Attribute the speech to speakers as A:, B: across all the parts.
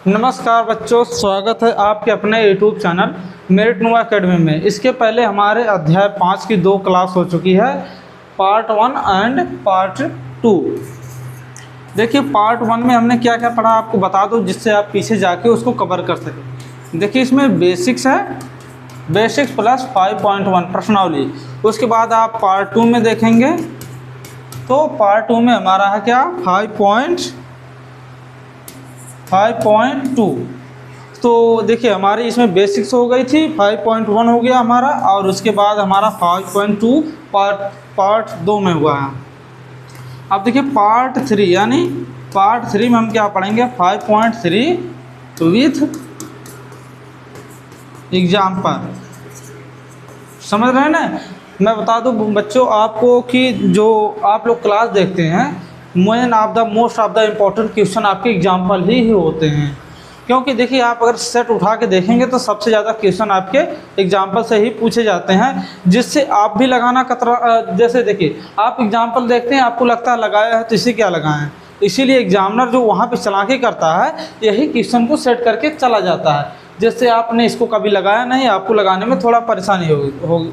A: नमस्कार बच्चों, स्वागत है आपके अपने YouTube चैनल मेरिट नुमा एकेडमी में। इसके पहले हमारे अध्याय 5 की 2 क्लास हो चुकी है, पार्ट 1 एंड पार्ट 2। देखिए पार्ट 1 में हमने क्या क्या पढ़ा आपको बता दो, जिससे आप पीछे जाके उसको कवर कर सकें। देखिए इसमें बेसिक्स है, बेसिक्स प्लस 5.1 प्रश्नावली। उसके बाद आप पार्ट 2 में देखेंगे तो पार्ट 2 में हमारा है क्या 5.2। तो देखिए हमारी इसमें बेसिक्स हो गई थी, 5.1 हो गया हमारा, और उसके बाद हमारा 5.2 पार्ट 2 में हुआ है। अब देखिए पार्ट 3 यानी पार्ट 3 में हम क्या पढ़ेंगे 5.3 विथ एग्जाम्पल। समझ रहे हैं ना। मैं बता दूं बच्चों आपको कि जो आप लोग क्लास देखते हैं, most of the important question आपके एग्जाम्पल ही होते हैं। क्योंकि देखिए आप अगर सेट उठा के देखेंगे तो सबसे ज़्यादा क्वेश्चन आपके एग्जाम्पल से ही पूछे जाते हैं, जिससे आप भी लगाना कतरा। जैसे देखिए आप एग्जाम्पल देखते हैं, आपको लगता है लगाया है तो इसे क्या लगाएं, इसीलिए एग्जामिनर जो वहाँ पे चालाकी करता है यही क्वेश्चन को सेट करके चला जाता है। जैसे आपने इसको कभी लगाया नहीं, आपको लगाने में थोड़ा परेशानी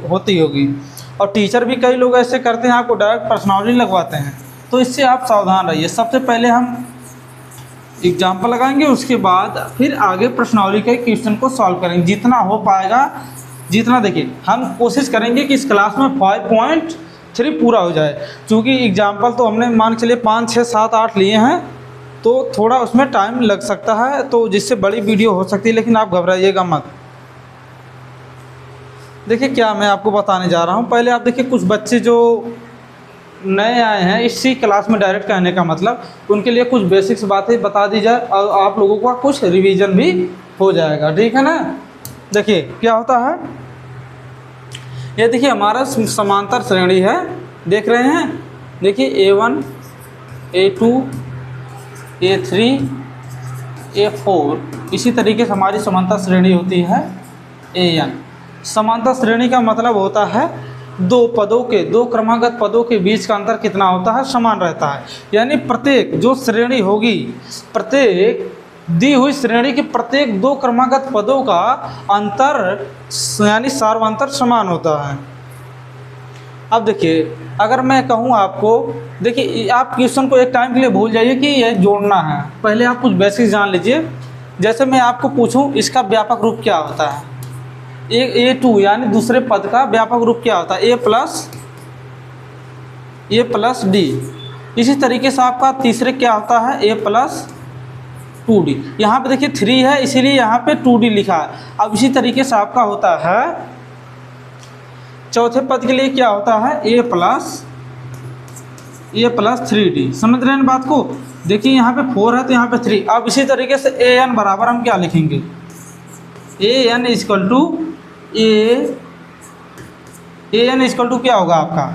A: होती होगी। और टीचर भी कई लोग ऐसे करते हैं, आपको डायरेक्ट पर्सनली लगवाते हैं, तो इससे आप सावधान रहिए। सबसे पहले हम एग्जाम्पल लगाएंगे, उसके बाद फिर आगे प्रश्नावली के क्वेश्चन को सॉल्व करेंगे जितना हो पाएगा, जितना। देखिए हम कोशिश करेंगे कि इस क्लास में 5.3 पूरा हो जाए। क्योंकि एग्जाम्पल तो हमने मान के चलिए 5, 6, 7, 8 लिए हैं, तो थोड़ा उसमें टाइम लग सकता है, तो जिससे बड़ी वीडियो हो सकती है, लेकिन आप घबराइएगा मत। देखिए क्या मैं आपको बताने जा रहा हूँ। पहले आप देखिए कुछ बच्चे जो नए आए हैं इसी क्लास में, डायरेक्ट कहने का मतलब उनके लिए कुछ बेसिक्स बातें बता दी जाए और आप लोगों का कुछ रिवीजन भी हो जाएगा, ठीक है ना। देखिए क्या होता है, ये देखिए हमारा समांतर श्रेणी है, देख रहे हैं। देखिए A1, A2, A3, A4, इसी तरीके से हमारी समांतर श्रेणी होती है AN। समांतर श्रेणी का मतलब होता है दो क्रमागत पदों के बीच का अंतर कितना होता है, समान रहता है। यानी प्रत्येक जो श्रेणी होगी, प्रत्येक दी हुई श्रेणी के प्रत्येक 2 क्रमागत पदों का अंतर यानी सार्वंतर समान होता है। अब देखिए अगर मैं कहूँ आपको, देखिए आप क्वेश्चन को एक टाइम के लिए भूल जाइए कि यह जोड़ना है। पहले आप कुछ बेसिक्स जान लीजिए। जैसे मैं आपको पूछूं इसका व्यापक रूप क्या होता है, A2 यानी दूसरे पद का व्यापक रूप क्या होता है, A प्लस D। इसी तरीके से आपका तीसरे क्या होता है, A प्लस 2D। यहाँ पे देखिए 3 है, इसीलिए यहाँ पे 2D लिखा है। अब इसी तरीके से आपका होता है चौथे पद के लिए क्या होता है, A प्लस 3D। समझ रहे हैं बात को। देखिए यहाँ पे 4 है तो यहाँ पे 3। अब इसी तरीके से AN बराबर हम क्या लिखेंगे, AN equal to AN equal to क्या होगा आपका।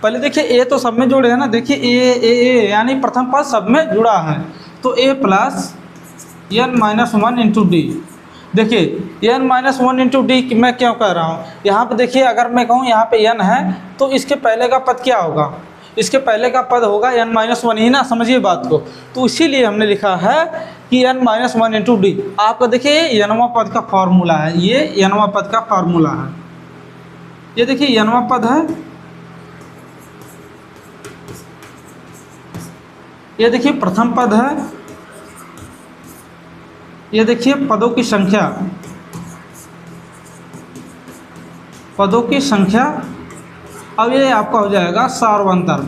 A: पहले देखिए A तो सब में जोड़े हैं ना। देखिए A यानी प्रथम पद सब में जुड़ा है, तो A plus N-1 into D। देखिए N-1 इंटू D मैं क्यों कह रहा हूँ, यहाँ पे देखिए अगर मैं कहूँ यहाँ पे N है तो इसके पहले का पद क्या होगा, इसके पहले का पद होगा N-1 ही ना। समझिए बात को। तो इसीलिए हमने लिखा है कि N-1 इंटू D। आपका देखिए Nवां पद का फार्मूला है, ये Nवां पद का फार्मूला है। ये देखिए Nवां पद है, ये देखिए प्रथम पद है, ये देखिए पदों की संख्या, पदों की संख्या। अब ये आपका हो जाएगा सार्वंतर।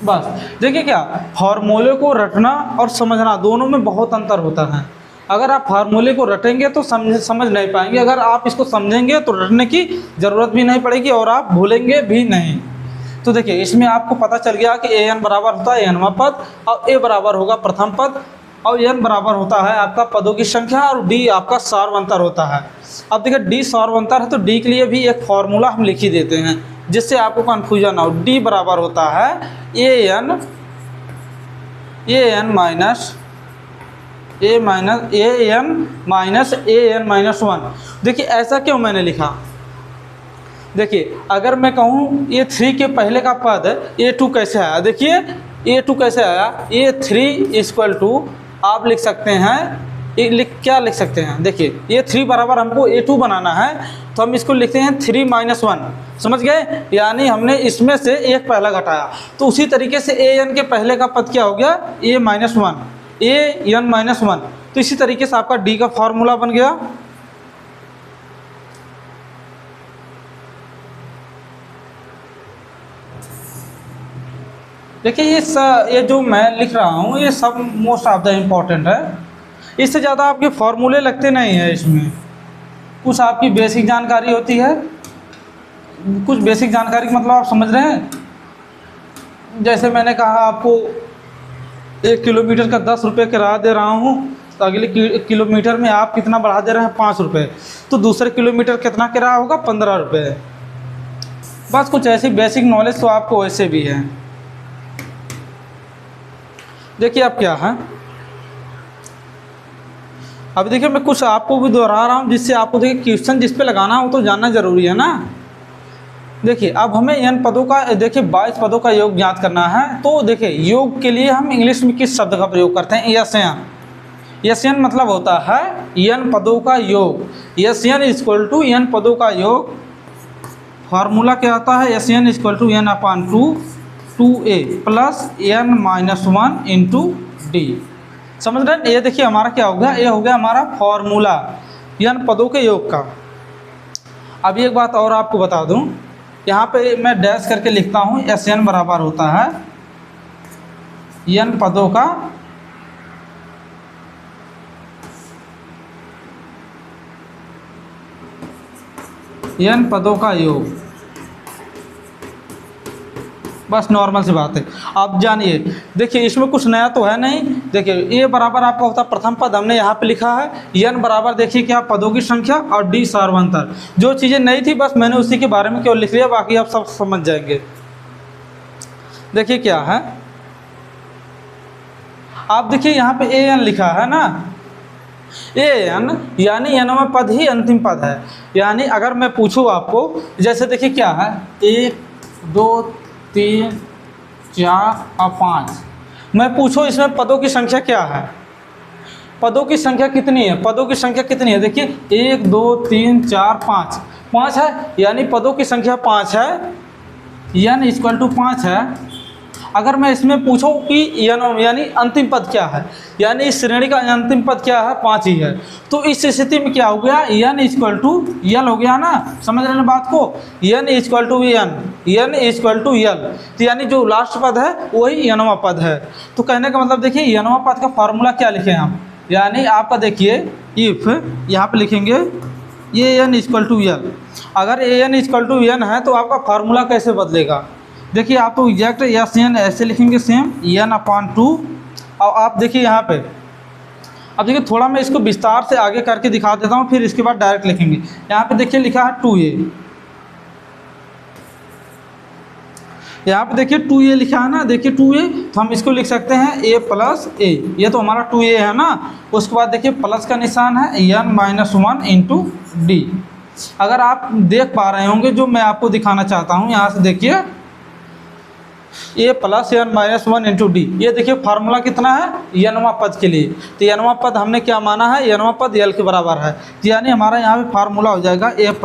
A: बस देखिए क्या, फार्मूले को रटना और समझना दोनों में बहुत अंतर होता है। अगर आप फार्मूले को रटेंगे तो समझ नहीं पाएंगे, अगर आप इसको समझेंगे तो रटने की ज़रूरत भी नहीं पड़ेगी और आप भूलेंगे भी नहीं। तो देखिए इसमें आपको पता चल गया कि AN बराबर होता है Nवां पद, और A बराबर होगा प्रथम पद, और N बराबर होता है आपका पदों की संख्या, और D आपका सार्वंतर होता है। अब देखिए D सार्वंतर है तो D के लिए भी एक फार्मूला हम लिख ही देते हैं, जिससे आपको कन्फ्यूजन हो। D बराबर होता है AN माइनस 1। देखिए ऐसा क्यों मैंने लिखा, देखिए अगर मैं कहूँ ये 3 के पहले का पद A2 कैसे आया, देखिए A2 कैसे आया, A3 इक्वल टू आप लिख सकते हैं, क्या लिख सकते हैं, देखिए ये 3 बराबर हमको A2 बनाना है, तो हम इसको लिखते हैं 3 - 1, समझ गए, यानी हमने इसमें से एक पहला घटाया। तो उसी तरीके से AN के पहले का पद क्या हो गया, A - 1, AN - 1। तो इसी तरीके से आपका D का फॉर्मूला बन गया। देखिए ये जो मैं लिख रहा हूँ ये सब मोस्ट ऑफ द इम्पॉर्टेंट है, इससे ज़्यादा आपके फॉर्मूले लगते नहीं हैं। इसमें कुछ आपकी बेसिक जानकारी होती है, कुछ बेसिक जानकारी मतलब आप समझ रहे हैं। जैसे मैंने कहा आपको 1 किलोमीटर का 10 रुपये किराया दे रहा हूँ, तो अगले किलोमीटर में आप कितना बढ़ा दे रहे हैं, 5 रुपये, तो दूसरे किलोमीटर कितना किराया होगा, 15 रुपये। बस कुछ ऐसी बेसिक नॉलेज तो आपको वैसे भी है। देखिए अब क्या है, अब देखिए मैं कुछ आपको भी दोहरा रहा हूँ, जिससे आपको देखिए क्वेश्चन जिस पे लगाना हो तो जानना जरूरी है ना। देखिए अब हमें n पदों का, देखिए 22 पदों का योग ज्ञात करना है। तो देखिए योग के लिए हम इंग्लिश में किस शब्द का प्रयोग करते हैं, SN। SN मतलब होता है n पदों का योग। SN = n पदों का योग। फार्मूला क्या आता है, SN = n/2 2a + n - 1 × d। समझ रहे हैं, ये देखिए हमारा क्या हो गया, ये हो गया हमारा फॉर्मूला n पदों के योग का। अब एक बात और आपको बता दूं, यहाँ पे मैं डैश करके लिखता हूँ, SN बराबर होता है n पदों का योग। बस नॉर्मल सी बात है। आप जानिए, देखिए इसमें कुछ नया तो है नहीं। देखिए A बराबर आपका होता है प्रथम पद, हमने यहाँ पे लिखा है। n बराबर देखिए क्या, पदों की संख्या, और D सार्वंतर। जो चीज़ें नहीं थी बस मैंने उसी के बारे में केवल लिख लिया, बाकी आप सब समझ जाएंगे। देखिए क्या है, आप देखिए यहाँ पे AN लिखा है ना, AN यानी nवां पद ही अंतिम पद है। यानी अगर मैं पूछूँ आपको, जैसे देखिए क्या है, 1 2 3 4 और 5, मैं पूछो इसमें पदों की संख्या क्या है, पदों की संख्या कितनी है, पदों की संख्या कितनी है। देखिए 1 2 3 4 5, 5 है, यानी पदों की संख्या 5 है, n = 5 है। अगर मैं इसमें पूछूं कि n यानी अंतिम पद क्या है, यानी इस श्रेणी का अंतिम पद क्या है, 5 ही है, तो इस स्थिति में क्या हो गया, n = l हो गया ना। समझ रहे हैं बात को, n = l, तो यानी जो लास्ट पद है वही nवां पद है। तो कहने का मतलब देखिए nवां पद का फॉर्मूला क्या लिखे हम, यानी आपका देखिए इफ यहाँ पे लिखेंगे n = l। अगर n = n है तो आपका फार्मूला कैसे बदलेगा, देखिए आप तो एग्जैक्ट SN ऐसे लिखेंगे सेम n/2। और आप देखिए यहाँ पे, अब देखिए थोड़ा मैं इसको विस्तार से आगे करके दिखा देता हूँ, फिर इसके बाद डायरेक्ट लिखेंगे। यहाँ पे देखिए लिखा है 2a, यहाँ पे देखिए 2a लिखा है ना, देखिए 2a, तो हम इसको लिख सकते हैं a + a, ये तो हमारा 2a है ना। उसके बाद देखिए प्लस का निशान है, n - 1 × d। अगर आप देख पा रहे होंगे जो मैं आपको दिखाना चाहता हूँ, यहाँ से देखिए a + n - 1 × d। ये देखिए फार्मूला कितना है, nवां पद के लिए। तो nवां पद हमने क्या माना है, nवां पद l के बराबर है, तो यानी हमारा यहाँ पे फार्मूला हो जाएगा a +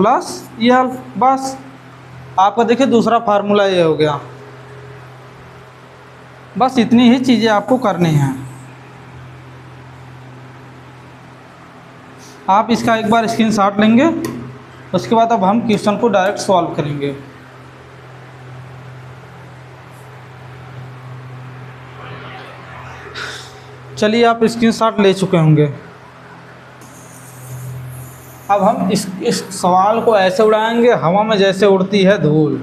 A: l। बस आपका देखिए दूसरा फार्मूला ये हो गया। बस इतनी ही चीज़ें आपको करनी हैं। आप इसका एक बार स्क्रीनशॉट लेंगे, उसके बाद अब हम क्वेश्चन को डायरेक्ट सॉल्व करेंगे। चलिए आप स्क्रीनशॉट ले चुके होंगे। अब हम इस सवाल को ऐसे उड़ाएंगे हवा में जैसे उड़ती है धूल।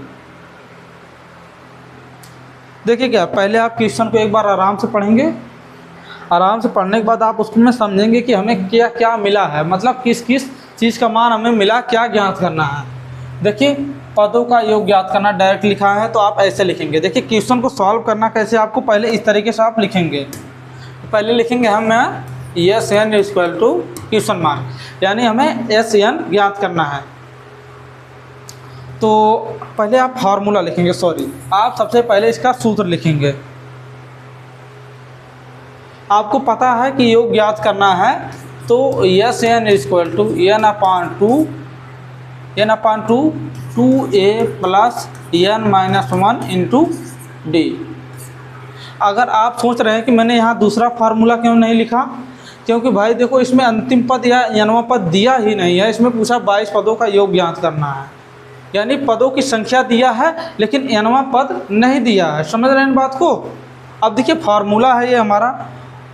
A: देखिए क्या, पहले आप क्वेश्चन को एक बार आराम से पढ़ेंगे, आराम से पढ़ने के बाद आप उसमें समझेंगे कि हमें क्या क्या मिला है, मतलब किस किस चीज़ का मान हमें मिला, क्या ज्ञात करना है। देखिए पदों का योग ज्ञात करना डायरेक्ट लिखा है, तो आप ऐसे लिखेंगे। देखिए क्वेश्चन को सॉल्व करना कैसे, आपको पहले इस तरीके से आप लिखेंगे। पहले लिखेंगे हम SN = क्वेश्चन मार्क, यानी हमें SN ज्ञात करना है। तो पहले आप फार्मूला लिखेंगे, आप सबसे पहले इसका सूत्र लिखेंगे। आपको पता है कि योग ज्ञात करना है, तो S n equal to n upon two 2a plus n minus 1 into d. अगर आप सोच रहे हैं कि मैंने यहाँ दूसरा फार्मूला क्यों नहीं लिखा, क्योंकि भाई देखो इसमें अंतिम पद या एनवां पद दिया ही नहीं है। इसमें पूछा 22 पदों का योग ज्ञात करना है, यानी पदों की संख्या दिया है लेकिन एनवां पद नहीं दिया है। समझ रहे हैं इन बात को। अब देखिए फार्मूला है ये हमारा,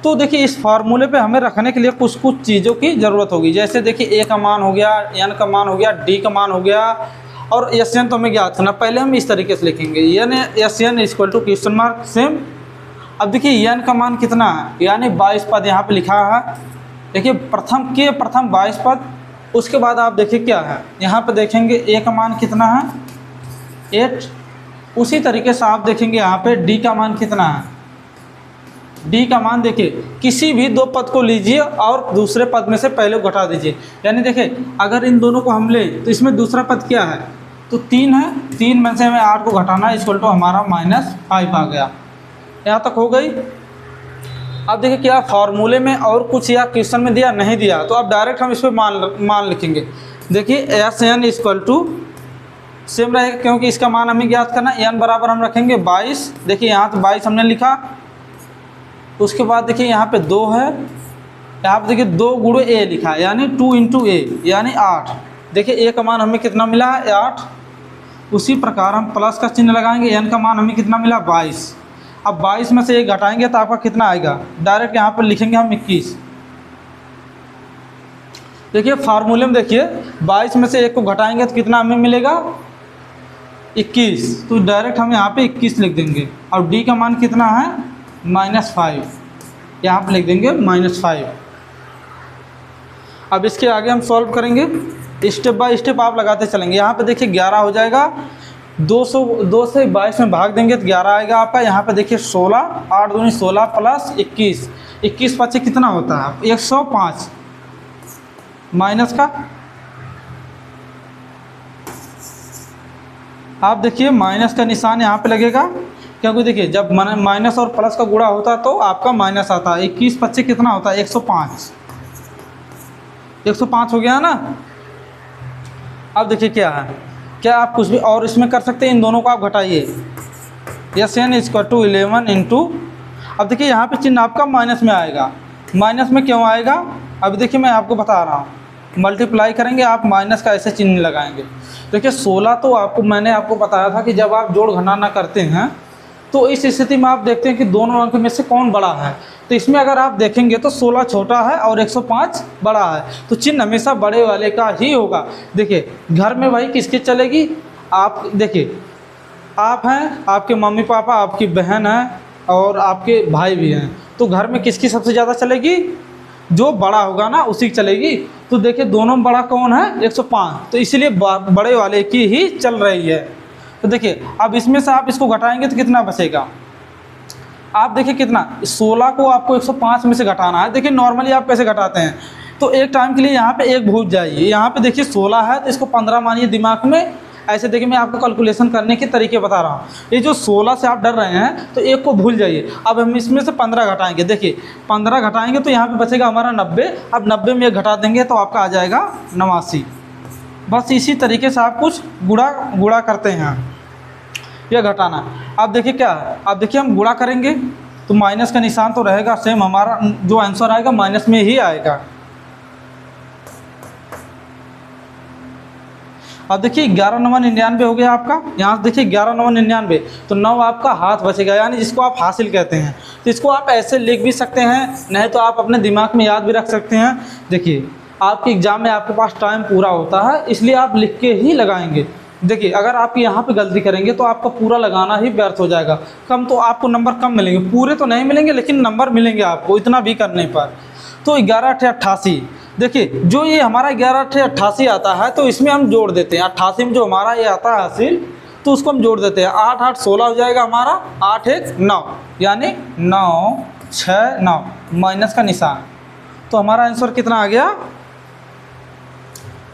A: तो देखिए इस फार्मूले पे हमें रखने के लिए कुछ कुछ चीज़ों की ज़रूरत होगी। जैसे देखिए ए का मान हो गया, एन का मान हो गया, डी का मान हो गया, और एस एन तो हमें ज्ञात करना। पहले हम इस तरीके से लिखेंगे n S N equal to question mark same. अब देखिए एन का मान कितना है, यानी 22 पद यहाँ पे लिखा है। देखिए प्रथम 22 पद, उसके बाद आप देखिए क्या है, यहाँ पे देखेंगे ए का मान कितना है 8। उसी तरीके से आप देखेंगे यहाँ पे डी का मान कितना है। डी का मान देखिए किसी भी दो पद को लीजिए और दूसरे पद में से पहले को घटा दीजिए। यानी देखिए अगर इन दोनों को हम ले तो इसमें दूसरा पद क्या है, तो 3 है। 3 में से हमें 8 को घटाना इक्वल टू हमारा -5 आ गया। यहाँ तक हो गई। अब देखिए क्या फार्मूले में और कुछ या क्वेश्चन में दिया नहीं दिया, तो अब डायरेक्ट हम इस पर मान लिखेंगे। देखिए S N equal to same रहेगा, क्योंकि इसका मान हमें ज्ञात करना। एन बराबर हम रखेंगे 22। देखिए यहाँ तो 22 हमने लिखा। उसके बाद देखिए यहाँ पे 2 है, यहाँ पे देखिए 2 गुणे ए लिखा है, यानी 2 इंटू ए यानी 8। देखिए ए का मान हमें कितना मिला है 8। उसी प्रकार हम प्लस का चिन्ह लगाएंगे। एन का मान हमें कितना मिला 22। अब 22 में से एक घटाएंगे तो आपका कितना आएगा, डायरेक्ट यहाँ पर लिखेंगे हम 21। देखिए फार्मूले में देखिए 22 में से एक को घटाएंगे तो कितना हमें मिलेगा 21, तो डायरेक्ट हम यहाँ पे 21 लिख देंगे। और डी का मान कितना है -5, यहाँ पे लिख देंगे -5। अब इसके आगे हम सॉल्व करेंगे, स्टेप बाय स्टेप आप लगाते चलेंगे। यहाँ पे देखिए 11 हो जाएगा, 2 से 22 में भाग देंगे तो 11 आएगा आपका। यहाँ पे देखिए 16, 8 दूनी 16 प्लस 21, 21 पचे कितना होता है 105 माइनस का। आप देखिए माइनस का निशान यहाँ पे लगेगा, क्योंकि देखिए जब माइनस और प्लस का गुणा होता है तो आपका माइनस आता है। 21 पच्चीस कितना होता है 105, 105 हो गया ना। अब देखिए क्या है, क्या आप कुछ भी और इसमें कर सकते हैं, इन दोनों को आप घटाइए। S N equal to 11 into, अब देखिए यहाँ पे चिन्ह आपका माइनस में आएगा। माइनस में क्यों आएगा, अब देखिए मैं आपको बता रहा हूँ। मल्टीप्लाई करेंगे आप माइनस का ऐसे चिन्ह लगाएंगे। देखिए 16 तो मैंने आपको बताया था कि जब आप जोड़ घटाना करते हैं तो इस स्थिति में आप देखते हैं कि दोनों अंक में से कौन बड़ा है। तो इसमें अगर आप देखेंगे तो 16 छोटा है और 105 बड़ा है, तो चिन्ह हमेशा बड़े वाले का ही होगा। देखिए घर में भाई किसकी चलेगी, आप देखिए आप हैं, आपके मम्मी पापा, आपकी बहन है और आपके भाई भी हैं, तो घर में किसकी सबसे ज़्यादा चलेगी, जो बड़ा होगा ना उसी की चलेगी। तो देखिए दोनों बड़ा कौन है 105, तो इसलिए बड़े वाले की ही चल रही है। तो देखिए अब इसमें से आप इसको घटाएंगे तो कितना बचेगा, आप देखिए कितना, 16 को आपको 105 में से घटाना है। देखिए नॉर्मली आप कैसे घटाते हैं, तो एक टाइम के लिए यहाँ पे एक भूल जाइए। यहाँ पे देखिए 16 है तो इसको 15 मानिए दिमाग में। ऐसे देखिए मैं आपको कैलकुलेशन करने के तरीके बता रहा हूँ। ये जो 16 से आप डर रहे हैं तो एक को भूल जाइए। अब हम इसमें से 15 घटाएंगे। देखिए 15 घटाएंगे तो यहाँ पे बचेगा हमारा 90। अब 90 में एक घटा देंगे तो आपका आ जाएगा 89। बस इसी तरीके से आप कुछ गुणा करते हैं, यह घटाना। अब देखिए क्या है, अब देखिए हम गुणा करेंगे तो माइनस का निशान तो रहेगा सेम, हमारा जो आंसर आएगा माइनस में ही आएगा। अब देखिए 11 9 99 हो गया आपका। यहाँ से देखिए 11 9 99, तो 9 आपका हाथ बचेगा, यानी जिसको आप हासिल कहते हैं। तो इसको आप ऐसे लिख भी सकते हैं, नहीं तो आप अपने दिमाग में याद भी रख सकते हैं। देखिए आपके एग्ज़ाम में आपके पास टाइम पूरा होता है, इसलिए आप लिख के ही लगाएंगे। देखिए अगर आप यहाँ पे गलती करेंगे तो आपका पूरा लगाना ही व्यर्थ हो जाएगा। कम तो आपको नंबर कम मिलेंगे, पूरे तो नहीं मिलेंगे लेकिन नंबर मिलेंगे आपको इतना भी करने पर। तो 11 × 88, देखिए जो ये हमारा 11 × 88 आता है तो इसमें हम जोड़ देते हैं। 88 में जो हमारा ये आता है हासिल, तो उसको हम जोड़ देते हैं। 8 8 16 हो जाएगा हमारा, 8 1 9, यानी 9 6 9 माइनस का निशान। तो हमारा आंसर कितना आ गया,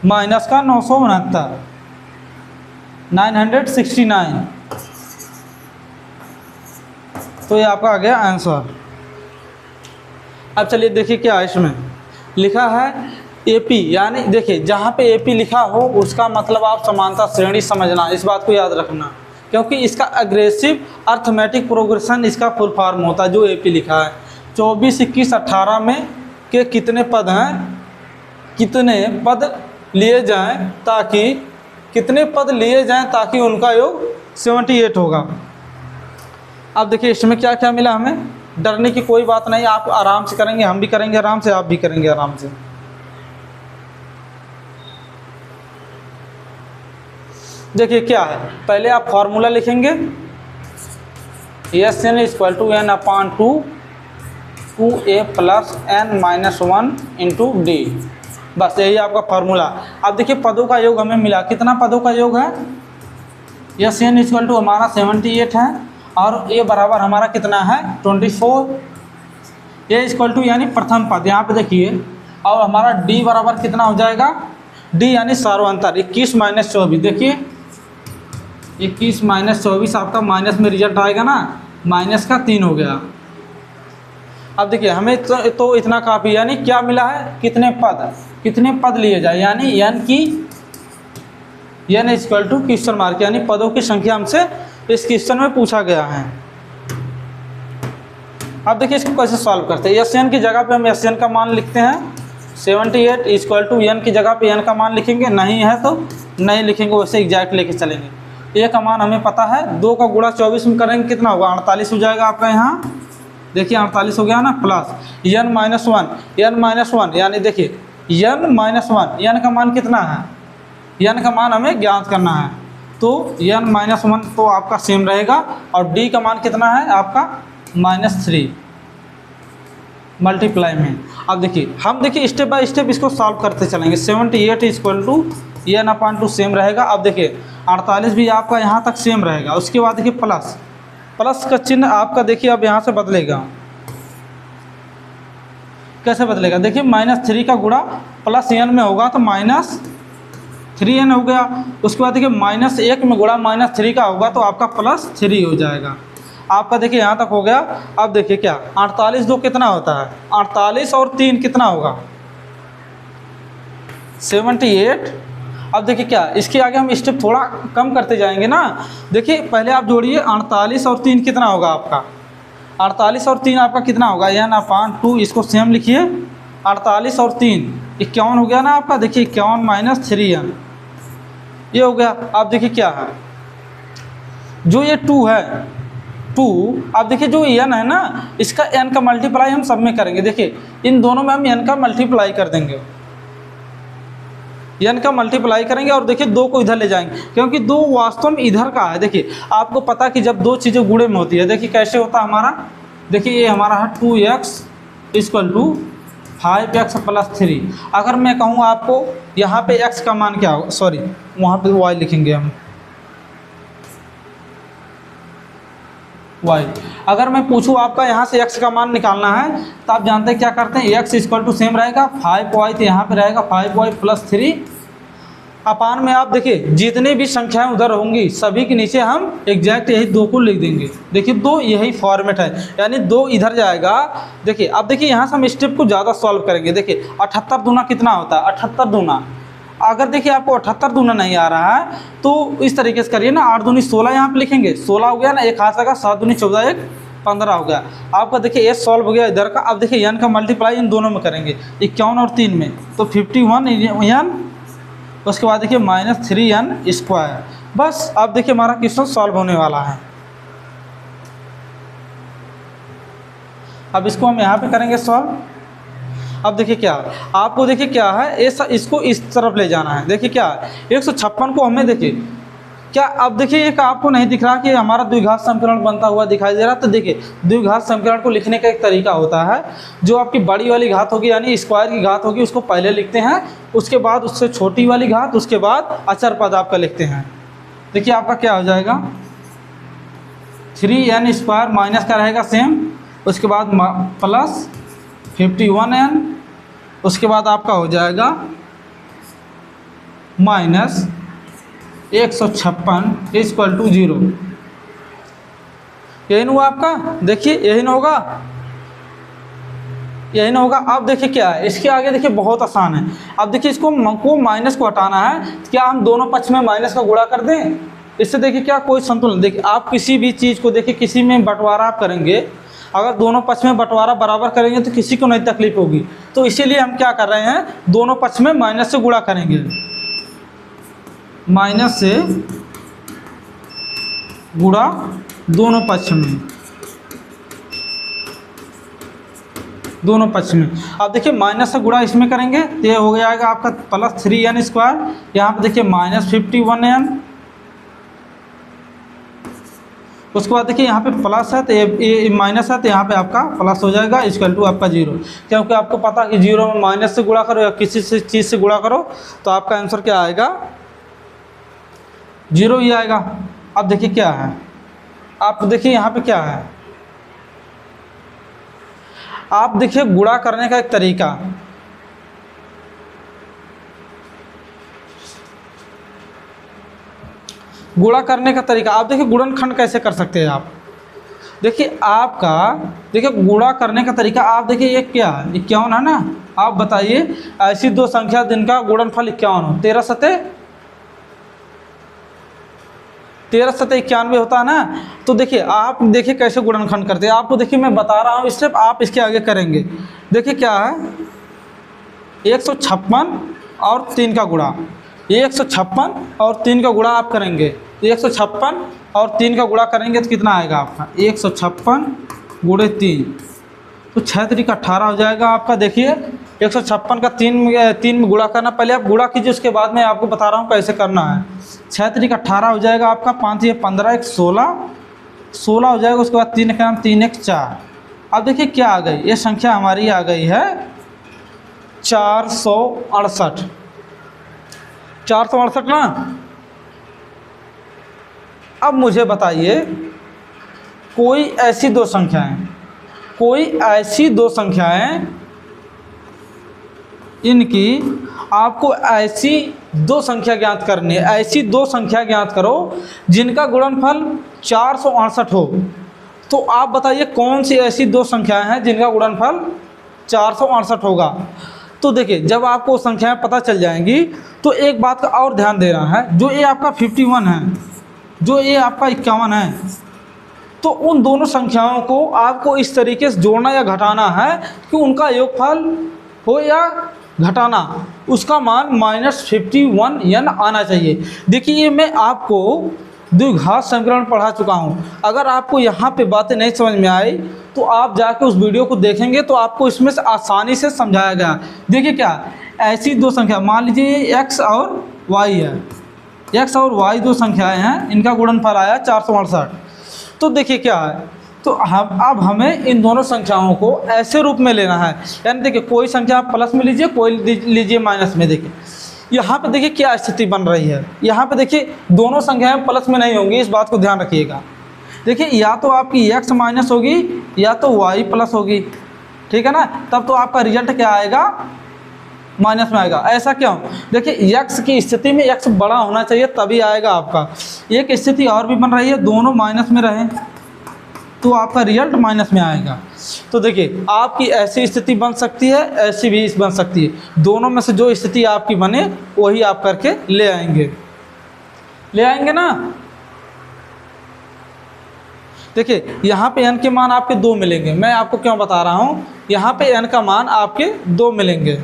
A: माइनस का 969, 969। तो ये आपका आ गया आंसर। अब चलिए देखिए क्या है इसमें लिखा है AP, यानी देखिए जहाँ पे AP लिखा हो उसका मतलब आप समानता श्रेणी समझना, इस बात को याद रखना, क्योंकि इसका अग्रेसिव अर्थमेटिक प्रोग्रेशन इसका फुल फॉर्म होता है जो AP लिखा है। 24, 21, 18 में के कितने पद हैं, कितने पद लिए जाएं ताकि कितने पद लिए जाएं ताकि उनका योग 78 होगा। अब देखिए इसमें क्या क्या मिला हमें, डरने की कोई बात नहीं, आप आराम से करेंगे, हम भी करेंगे आराम से, आप भी करेंगे आराम से। देखिए क्या है, पहले आप फॉर्मूला लिखेंगे SN = n/2 2a + n-1 × d, बस यही आपका फार्मूला। अब देखिए पदों का योग हमें मिला, कितना पदों का योग है, SN = हमारा 78 है और ये बराबर हमारा कितना है 24, A = यानी प्रथम पद यहाँ पे देखिए, और हमारा D बराबर कितना हो जाएगा, D यानी सार्वंतर 21 - 24, देखिए 21 - 24 आपका माइनस में रिजल्ट आएगा ना, -3 हो गया। अब देखिए हमें तो इतना काफ़ी, यानी क्या मिला है, कितने पद लिए जाए, यानी n = क्वेश्चन मार्क, यानी पदों की संख्या हमसे इस क्वेश्चन में पूछा गया है। अब देखिए इसको कैसे सॉल्व करते हैं, SN की जगह पे हम SN का मान लिखते हैं, 78 = n की जगह पे n का मान लिखेंगे, नहीं है तो नहीं लिखेंगे, वैसे एग्जैक्ट लेके चलेंगे। ए का मान हमें पता है, 2 का गुणा 24 में करेंगे कितना होगा, 48 हो जाएगा आपका यहाँ, देखिए 48 हो गया ना, प्लस n-1 यानी देखिए n-1, n का मान कितना है, n का मान हमें ज्ञात करना है, तो n-1 तो आपका सेम रहेगा, और d का मान कितना है आपका -3 मल्टीप्लाई में। अब देखिए हम स्टेप बाय स्टेप इसको सॉल्व करते चलेंगे। 78 = n/2 सेम रहेगा। अब देखिए 48 भी आपका यहाँ तक सेम रहेगा, उसके बाद देखिए प्लस का चिन्ह आपका देखिए अब यहाँ से बदलेगा, कैसे बदलेगा, देखिए -3 का गुणा प्लस n में होगा तो -3n हो गया, उसके बाद देखिए -1 में गुणा -3 का होगा तो आपका +3 हो जाएगा। आपका देखिए यहाँ तक हो गया। अब देखिए क्या 48 2 कितना होता है, 48 और 3 कितना होगा 78। अब देखिए क्या इसके आगे हम स्टेप थोड़ा कम करते जाएंगे ना, देखिए पहले आप जोड़िए 48 और 3 कितना होगा आपका, 48 और 3 आपका कितना होगा n/2, इसको सेम लिखिए, 48 और 3 51 हो गया ना आपका, देखिए 51 - 3n ये हो गया। अब देखिए क्या है, जो ये 2 है 2, अब देखिए जो n है ना इसका n का मल्टीप्लाई हम सब में करेंगे, देखिए इन दोनों में हम n का मल्टीप्लाई कर देंगे, n का मल्टीप्लाई करेंगे और देखिए 2 को इधर ले जाएंगे, क्योंकि 2 वास्तव में इधर का है। देखिए आपको पता कि जब 2 चीज़ें गुणे में होती है, देखिए कैसे होता है हमारा, देखिए ये हमारा है 2x = 5x + 3। अगर मैं कहूँ आपको यहाँ पे x का मान क्या होगा, सॉरी वहाँ पे y लिखेंगे हम, y। अगर मैं पूछूँ आपका यहाँ से x का मान निकालना है तो आप जानते हैं क्या करते हैं, x = सेम रहेगा 5y, तो यहाँ पे रहेगा 5y + 3 अपान में। आप देखिए जितनी भी संख्याएं उधर होंगी सभी के नीचे हम एग्जैक्ट यही 2 को लिख देंगे, देखिए 2 यही फॉर्मेट है, यानी 2 इधर जाएगा। देखिए अब देखिए यहाँ से हम स्टेप को ज़्यादा सॉल्व करेंगे, देखिए 78 दूना कितना होता है, 78 दूना, अगर देखिए आपको 78 दूना नहीं आ रहा है तो इस तरीके से करिए ना, 8 दूनी 16 यहाँ पे लिखेंगे, 16 हो गया ना, एक हाथ लगा, 7 दूनी 14, 1 15 हो गया आपका। देखिए ये सॉल्व हो गया इधर का। अब देखिए n का मल्टीप्लाई इन दोनों में करेंगे, 51 और 3 में, तो 51 n, उसके बाद देखिए -3n²। बस अब देखिए हमारा क्वेश्चन सॉल्व होने वाला है। अब इसको हम यहाँ पे करेंगे सॉल्व। अब देखिए क्या आपको, देखिए क्या है, इसको इस तरफ ले जाना है। देखिए क्या है 156 को हमें, देखिए क्या, अब देखिए एक आपको नहीं दिख रहा कि हमारा द्विघात समीकरण बनता हुआ दिखाई दे रहा, तो देखिए द्विघात समीकरण को लिखने का एक तरीका होता है, जो आपकी बड़ी वाली घात होगी यानी स्क्वायर की घात होगी उसको पहले लिखते हैं, उसके बाद उससे छोटी वाली घात, उसके बाद अचर पद आपका लिखते हैं। देखिए आपका क्या हो जाएगा 3n² माइनस का रहेगा सेम, उसके बाद प्लस 51n, उसके बाद आपका हो जाएगा -156 = 0। यही ना हुआ आपका, देखिए यही ना होगा, यही ना होगा। अब देखिए क्या है, इसके आगे देखिए बहुत आसान है। अब देखिए इसको माइनस को हटाना है, क्या हम दोनों पक्ष में माइनस का गुणा कर दें? इससे देखिए क्या कोई संतुलन, देखिए आप किसी भी चीज़ को देखिए किसी में बंटवारा आप करेंगे, अगर दोनों पक्ष में बंटवारा बराबर करेंगे तो किसी को नहीं तकलीफ होगी। तो इसीलिए हम क्या कर रहे हैं, दोनों पक्ष में माइनस से गुणा करेंगे, माइनस से गुणा दोनों पक्ष में, दोनों पक्ष में। अब देखिए माइनस से गुणा इसमें करेंगे तो ये हो जाएगा आपका प्लस 3n²। यहाँ पे देखिए माइनस 51n, उसके बाद देखिए यहाँ पे प्लस है तो ये माइनस है तो यहाँ पे आपका प्लस हो जाएगा, इक्वल टू आपका 0। क्योंकि आपको पता है कि 0 में माइनस से गुणा करो या किसी से चीज़ से गुणा करो तो आपका आंसर क्या आएगा, 0 ही आएगा। अब देखिए क्या है, आप देखिए यहाँ पे क्या है, आप देखिए गुणा करने का एक तरीका, गुणा करने का तरीका, आप देखिए गुणनखंड कैसे कर सकते हैं आप। देखिए आपका देखिए गुणा करने का तरीका, आप देखिए ये क्या है, 51 है ना। आप बताइए ऐसी दो संख्या जिनका गुणनफल 51 हो, 13 सते 91 होता है ना। तो देखिए आप देखिए कैसे गुणनखंड करते हैं, आपको देखिए मैं बता रहा हूँ स्टेप, आप इसके आगे करेंगे। देखिए क्या है, 156 और 3 का गुणा, 156 और 3 का गुणा आप करेंगे, 156 और 3 का गुणा करेंगे तो कितना आएगा आपका, 156 गुणे 3 तो 6 3 18 हो जाएगा आपका। देखिए 156 का 3 में गुणा करना, पहले आप गुणा कीजिए, उसके बाद मैं आपको बता रहा हूँ कैसे करना है। 6 3 18 हो जाएगा आपका, 5 ये 15 1 16 हो जाएगा। उसके बाद 3 का 3 1 4। अब देखिए क्या आ गई, ये संख्या हमारी आ गई है 468, 468 ना। अब मुझे बताइए कोई ऐसी दो संख्याएं, इनकी आपको ऐसी दो संख्या ज्ञात करनी है, ऐसी दो संख्या ज्ञात करो जिनका गुणनफल 468 हो। तो आप बताइए कौन सी ऐसी दो संख्याएं हैं जिनका गुणनफल 468 होगा। तो देखिए जब आपको संख्याएं पता चल जाएंगी तो एक बात का और ध्यान देना है, जो ये आपका 51 है, जो ये आपका 51 है, तो उन दोनों संख्याओं को आपको इस तरीके से जोड़ना या घटाना है कि उनका योगफल हो या घटाना, उसका मान -51n आना चाहिए। देखिए ये मैं आपको द्विघात समीकरण पढ़ा चुका हूँ। अगर आपको यहाँ पे बातें नहीं समझ में आई तो आप जाके उस वीडियो को देखेंगे तो आपको इसमें से आसानी से समझाया गया। देखिए क्या, ऐसी दो संख्या, मान लीजिए x और y है, x और y दो संख्याएं हैं, इनका गुणनफल आया 468। तो देखिए क्या है, तो अब हमें इन दोनों संख्याओं को ऐसे रूप में लेना है, यानी देखिए कोई संख्या आप प्लस में लीजिए, कोई लीजिए माइनस में। देखिए यहाँ पे देखिए क्या स्थिति बन रही है, यहाँ पे देखिए दोनों संख्याएं प्लस में नहीं होंगी, इस बात को ध्यान रखिएगा। देखिए या तो आपकी x माइनस होगी या तो y प्लस होगी, ठीक है ना। तब तो आपका रिजल्ट क्या आएगा, माइनस में आएगा। ऐसा क्यों, देखिए x की स्थिति में x बड़ा होना चाहिए तभी आएगा आपका। एक स्थिति और भी बन रही है, दोनों माइनस में रहें तो आपका रिजल्ट माइनस में आएगा। तो देखिए आपकी ऐसी स्थिति बन सकती है, ऐसी भी बन सकती है, दोनों में से जो स्थिति आपकी बने वही आप करके ले आएंगे ना। देखिए यहाँ पे n के मान आपके 2 मिलेंगे, मैं आपको क्यों बता रहा हूँ, यहाँ पे n का मान आपके 2 मिलेंगे,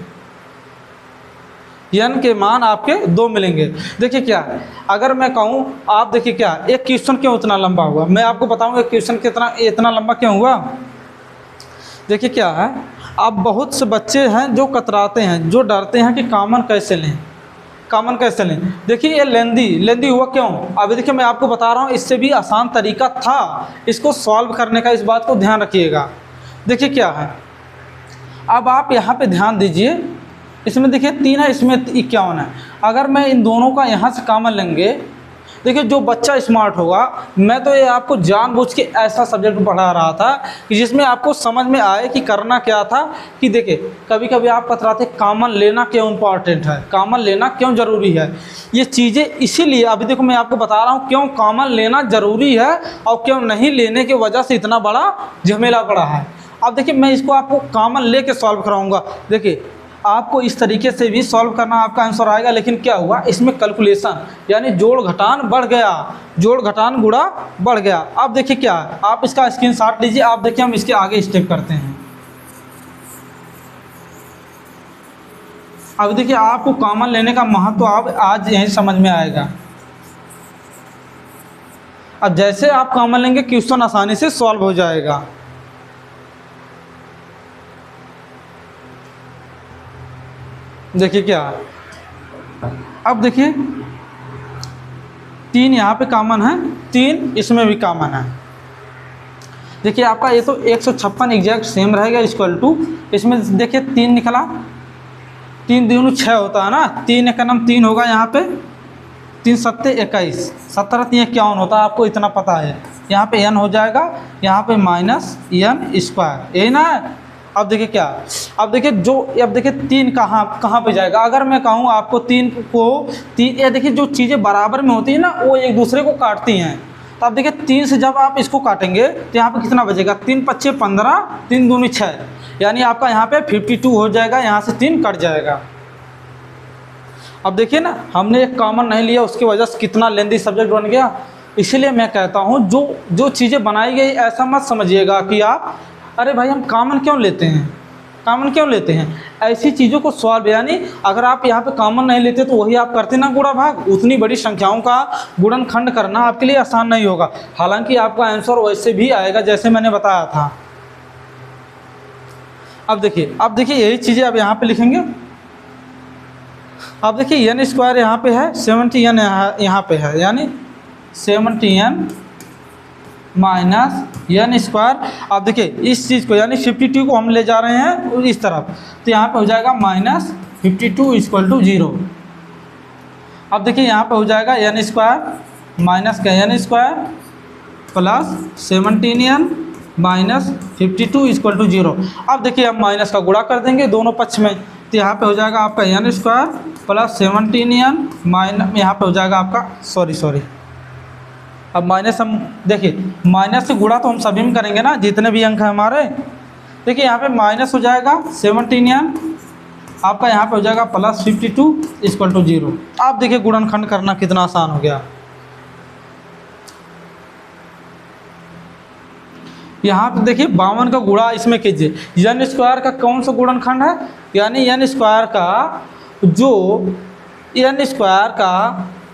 A: n के मान आपके 2 मिलेंगे। देखिए क्या, अगर मैं कहूँ, आप देखिए क्या, एक क्वेश्चन क्यों इतना लंबा हुआ, मैं आपको बताऊंगा क्वेश्चन कितना इतना लंबा क्यों हुआ। देखिए क्या है, अब बहुत से बच्चे हैं जो कतराते हैं, जो डरते हैं कि कॉमन कैसे लें। देखिए ये लेंदी हुआ क्यों, अभी देखिए मैं आपको बता रहा हूँ, इससे भी आसान तरीका था इसको सॉल्व करने का, इस बात को ध्यान रखिएगा। देखिए क्या है, अब आप यहाँ पे ध्यान दीजिए, इसमें देखिए 3 है, इसमें 51 है। अगर मैं इन दोनों का यहाँ से कॉमन लेंगे, देखिए जो बच्चा स्मार्ट होगा, मैं तो ये आपको जानबूझ के ऐसा सब्जेक्ट पढ़ा रहा था कि जिसमें आपको समझ में आए कि करना क्या था। कि देखिए कभी कभी आप कतराते, कॉमन लेना क्यों इम्पॉर्टेंट है, कॉमन लेना क्यों ज़रूरी है, ये चीज़ें इसीलिए अभी देखो मैं आपको बता रहा हूँ क्यों कॉमन लेना ज़रूरी है और क्यों नहीं लेने की वजह से इतना बड़ा झमेला पड़ा है। अब देखिए मैं इसको आपको कॉमन लेके सॉल्व कराऊंगा। देखिए आपको इस तरीके से भी सॉल्व करना, आपका आंसर आएगा। लेकिन क्या हुआ इसमें कैलकुलेशन, यानी जोड़ घटान बढ़ गया, जोड़ घटान गुणा बढ़ गया। अब देखिए क्या है, आप इसका स्क्रीनशॉट लीजिए। आप देखिए हम इसके आगे स्टेप करते हैं। अब देखिए आपको कॉमन लेने का महत्व आप आज यहीं समझ में आएगा। अब जैसे आप कॉमन लेंगे क्वेश्चन आसानी से सॉल्व हो जाएगा। देखिए क्या, अब देखिए 3 यहाँ पे कॉमन है, 3 इसमें भी कॉमन है। देखिए आपका ये तो 156 एग्जैक्ट सेम रहेगा, इक्वल टू इसमें देखिए 3 निकला, 3 दूनी 6 होता है ना, 3 एक नम 3 होगा यहाँ पे, 3 सत्ते 21, 17 3 51 होता है, आपको इतना पता है। यहाँ पे n हो जाएगा, यहाँ पे माइनस n स्क्वायर, यही ना है। अब देखिए क्या, अब देखिए अब देखिए 3 कहाँ पे जाएगा। अगर मैं कहूँ आपको 3 ये देखिए जो चीज़ें बराबर में होती है ना वो एक दूसरे को काटती हैं। तो अब देखिए 3 से जब आप इसको काटेंगे तो यहाँ पे कितना बचेगा, 3 पच्चे 15, 3 दूनी 6, यानी आपका यहाँ पे 52 हो जाएगा, यहाँ से 3 कट जाएगा। अब देखिए ना हमने एक कॉमन नहीं लिया, उसकी वजह से कितना लेंदी सब्जेक्ट बन गया। इसीलिए मैं कहता हूँ जो चीज़ें बनाई गई ऐसा मत समझिएगा कि आप अरे भाई हम कॉमन क्यों लेते हैं, कॉमन क्यों लेते हैं। ऐसी चीज़ों को सॉल्व, यानी अगर आप यहाँ पे कॉमन नहीं लेते तो वही आप करते ना गुणा भाग, उतनी बड़ी संख्याओं का गुणनखंड करना आपके लिए आसान नहीं होगा। हालांकि आपका आंसर वैसे भी आएगा जैसे मैंने बताया था। अब देखिए यही चीज़ें आप यहाँ पे लिखेंगे। अब देखिए n स्क्वायर यहाँ पे है, 70n यहाँ पे है, यानी 70n माइनस n स्क्वायर। अब देखिए इस चीज़ को यानी 52 को हम ले जा रहे हैं इस तरफ, तो यहाँ पे हो जाएगा माइनस 52 इक्वल टू 0। अब देखिए यहाँ पे हो जाएगा n स्क्वायर माइनस का n square plus 17n minus 52 equal to 0। अब देखिए हम माइनस का गुणा कर देंगे दोनों पक्ष में, तो यहाँ पे हो जाएगा आपका n square plus 17n minus, यहाँ पे हो जाएगा आपका सॉरी अब माइनस, हम देखिए माइनस से गुणा तो हम सभी में करेंगे ना जितने भी अंक हैं हमारे। देखिए यहाँ पे माइनस हो जाएगा 17n, आपका यहाँ पे हो जाएगा प्लस 52 इक्वल टू 0। आप देखिए गुणनखंड करना कितना आसान हो गया। यहाँ पे देखिए 52 का गुणा इसमें कीजिए, n स्क्वायर का कौन सा गुणनखंड है, यानी n स्क्वायर का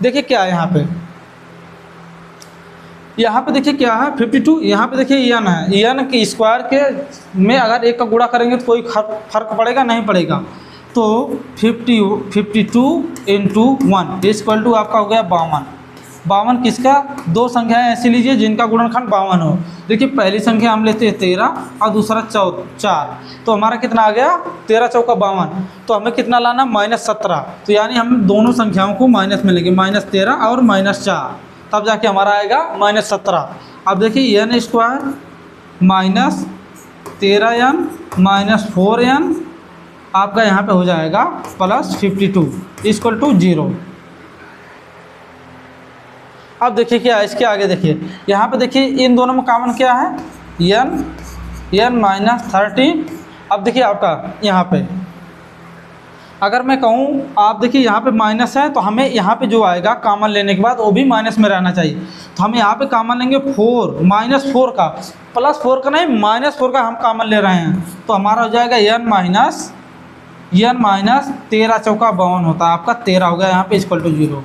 A: देखिए क्या है यहाँ पे देखिए क्या है 52, यहाँ पे देखिए n है, n के स्क्वायर के में अगर एक का गुणा करेंगे तो कोई फर्क पड़ेगा नहीं पड़ेगा। तो 52 इंटू 1 इक्वल टू आपका हो गया 52। 52 किसका, दो संख्याएं ऐसी लीजिए जिनका गुणनखंड 52 हो। देखिए पहली संख्या हम लेते हैं 13 और दूसरा 4, तो हमारा कितना आ गया 13 चौका 52। तो हमें कितना लाना -17, तो यानी हम दोनों संख्याओं को माइनस में लेंगे, -13 और -4, तब जाके हमारा आएगा -17। अब देखिए n square minus 13n minus 4n आपका यहाँ पे हो जाएगा प्लस 52 इक्वल टू 0। अब देखिए क्या है इसके आगे, देखिए यहाँ पे देखिए इन दोनों में कॉमन क्या है, n माइनस 13। अब देखिए आपका यहाँ पे अगर मैं कहूँ, आप देखिए यहाँ पे माइनस है तो हमें यहाँ पे जो आएगा कॉमन लेने के बाद वो भी माइनस में रहना चाहिए। तो हम यहाँ पे कॉमन लेंगे 4, -4 का, +4 का नहीं -4 का हम कॉमन ले रहे हैं। तो हमारा हो जाएगा n माइनस 13 चौका 52 होता है, आपका 13 हो गया यहाँ पे इक्वल टू 0।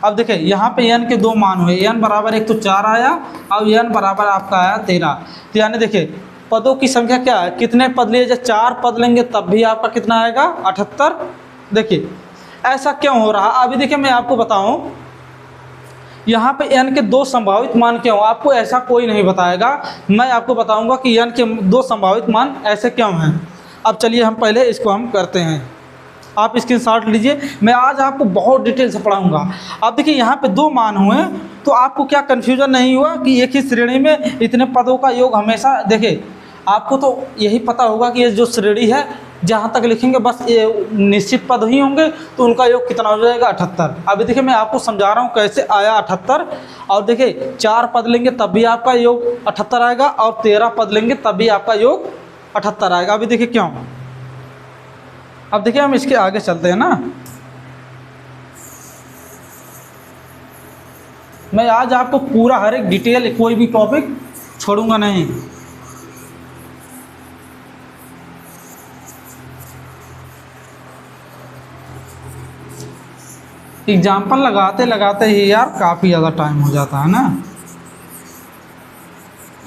A: अब देखिए यहाँ पे n के दो मान हुए, n बराबर एक तो 4 आया और n बराबर आपका आया 13। तो यानी देखिए पदों की संख्या क्या है, कितने पद लिए, जब 4 पद लेंगे तब भी आपका कितना आएगा 78। देखिए ऐसा क्यों हो रहा, अभी देखिए मैं आपको बताऊं, यहाँ पे n के दो संभावित मान क्यों, आपको ऐसा कोई नहीं बताएगा, मैं आपको बताऊंगा कि n के दो संभावित मान ऐसे क्यों हैं। अब चलिए हम पहले इसको हम करते हैं, आप स्क्रीनशॉट लीजिए, मैं आज आपको बहुत डिटेल से पढ़ाऊंगा। अब देखिए यहाँ पे दो मान हुए, तो आपको क्या कन्फ्यूजन नहीं हुआ कि एक ही श्रेणी में इतने पदों का योग हमेशा, देखिए आपको तो यही पता होगा कि ये जो श्रेणी है जहाँ तक लिखेंगे बस ये निश्चित पद ही होंगे, तो उनका योग कितना हो जाएगा 78। अभी देखिए मैं आपको समझा रहा हूँ कैसे आया 78। और देखिए 4 पद लेंगे तब भी आपका योग 78 आएगा, और 13 पद लेंगे तब भी आपका योग 78 आएगा। अभी देखिए क्यों, अब देखिए हम इसके आगे चलते हैं ना। मैं आज आपको पूरा हर एक डिटेल, कोई भी टॉपिक छोड़ूंगा नहीं। एग्जाम्पल लगाते लगाते ही यार काफ़ी ज़्यादा टाइम हो जाता है ना।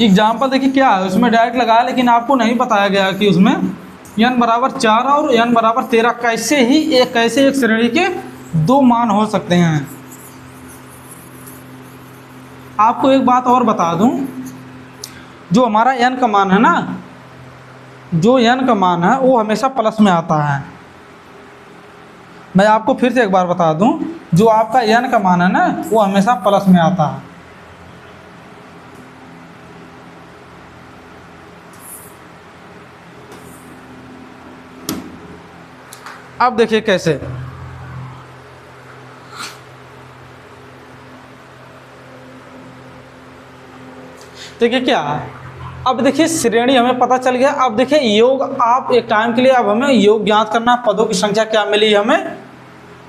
A: एग्जाम्पल देखिए क्या है, उसमें डायरेक्ट लगाया, लेकिन आपको नहीं बताया गया कि उसमें n बराबर 4 और n बराबर 13 कैसे एक श्रेणी के दो मान हो सकते हैं। आपको एक बात और बता दूं, जो हमारा n का मान है ना, जो n का मान है वो हमेशा प्लस में आता है। मैं आपको फिर से एक बार बता दूं, जो आपका n का मान है ना वो हमेशा प्लस में आता है। अब देखिए कैसे, देखिए क्या है, अब देखिए श्रेणी हमें पता चल गया। अब देखिए योग, आप एक टाइम के लिए अब हमें योग ज्ञात करना, पदों की संख्या क्या मिली हमें।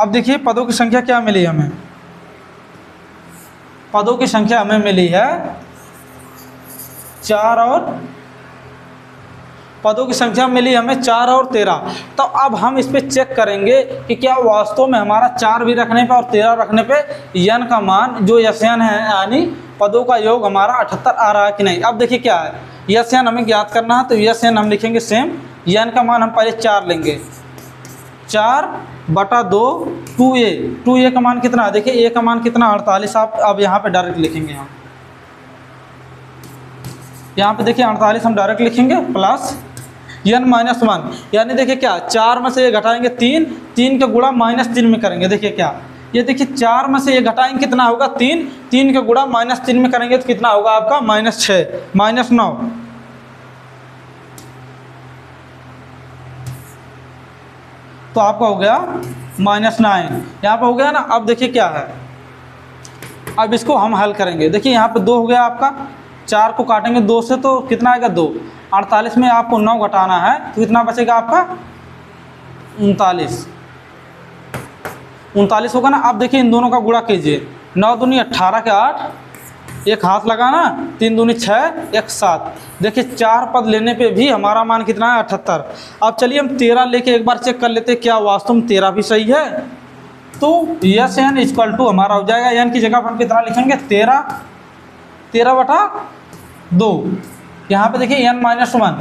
A: अब देखिए पदों की संख्या क्या मिली हमें, पदों की संख्या हमें मिली है 4 और पदों की संख्या मिली हमें 4 और 13। तो अब हम इस पे चेक करेंगे कि क्या वास्तव में हमारा 4 भी रखने पे और 13 रखने पे n का मान जो SN है, यानी पदों का योग हमारा 78 आ रहा है कि नहीं। अब देखिए क्या है, SN हमें ज्ञात करना है, तो SN हम लिखेंगे सेम, n का मान हम पहले 4 लेंगे, 4/2 2a का मान कितना है, देखिए a का मान कितना 48। आप अब यहाँ पे डायरेक्ट लिखेंगे, हम यहाँ पे देखिए 48 हम डायरेक्ट लिखेंगे, प्लस n-1, यानी देखिए क्या 4 में से ये घटाएंगे 3 का गुणा -3 में करेंगे। देखिए क्या, ये देखिए 4 में से ये घटाएंगे कितना होगा 3 का गुणा -3 में करेंगे तो कितना होगा आपका -6 -9। तो आपका हो गया -9, यहाँ पे हो गया ना। अब देखिए क्या है, अब इसको हम हल करेंगे। देखिए यहाँ पे 2 हो गया आपका, 4 को काटेंगे 2 से तो कितना आएगा 2। 48 में आपको 9 घटाना है तो कितना बचेगा आपका 39 होगा ना। अब देखिए इन दोनों का गुणा कीजिए, 9 दूनी 18 के 8, एक हाथ लगाना, 3 दूनी 6, 1 7। देखिए 4 पद लेने पे भी हमारा मान कितना है 78। अब चलिए हम 13 लेके एक बार चेक कर लेते हैं क्या वास्तव में 13 भी सही है। तो SN इक्वल टू हमारा हो जाएगा, n की जगह पर हम कितना लिखेंगे 13/2। यहाँ पे देखिए n-1।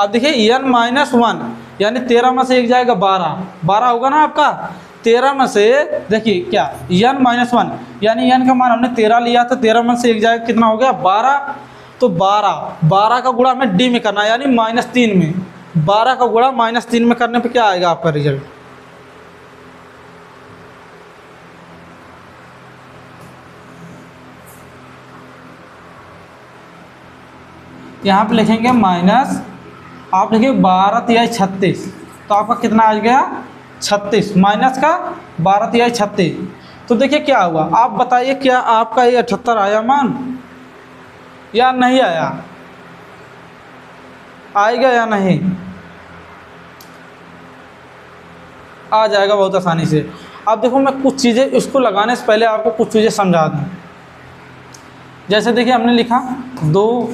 A: अब देखिए n-1 यानी 13 में से एक जाएगा 12 होगा ना आपका। 13 में से देखिए क्या n-1 यानी n का मान हमने 13 लिया था, 13 में से एक जाएगा कितना हो गया 12। तो 12 का गुणा हमें d में करना है, यानी -3 में। 12 का गुणा -3 में करने पे क्या आएगा आपका रिजल्ट। यहाँ पे लिखेंगे माइनस, आप लिखिए 12 × 36, तो आपका कितना आ गया 36, माइनस का 12 × 36। तो देखिए क्या हुआ, आप बताइए क्या आपका ये 78 आया मान या नहीं आया, आएगा या नहीं, आ जाएगा बहुत आसानी से। अब देखो मैं कुछ चीज़ें इसको लगाने से पहले आपको कुछ चीज़ें समझा दूँ। जैसे देखिए हमने लिखा 2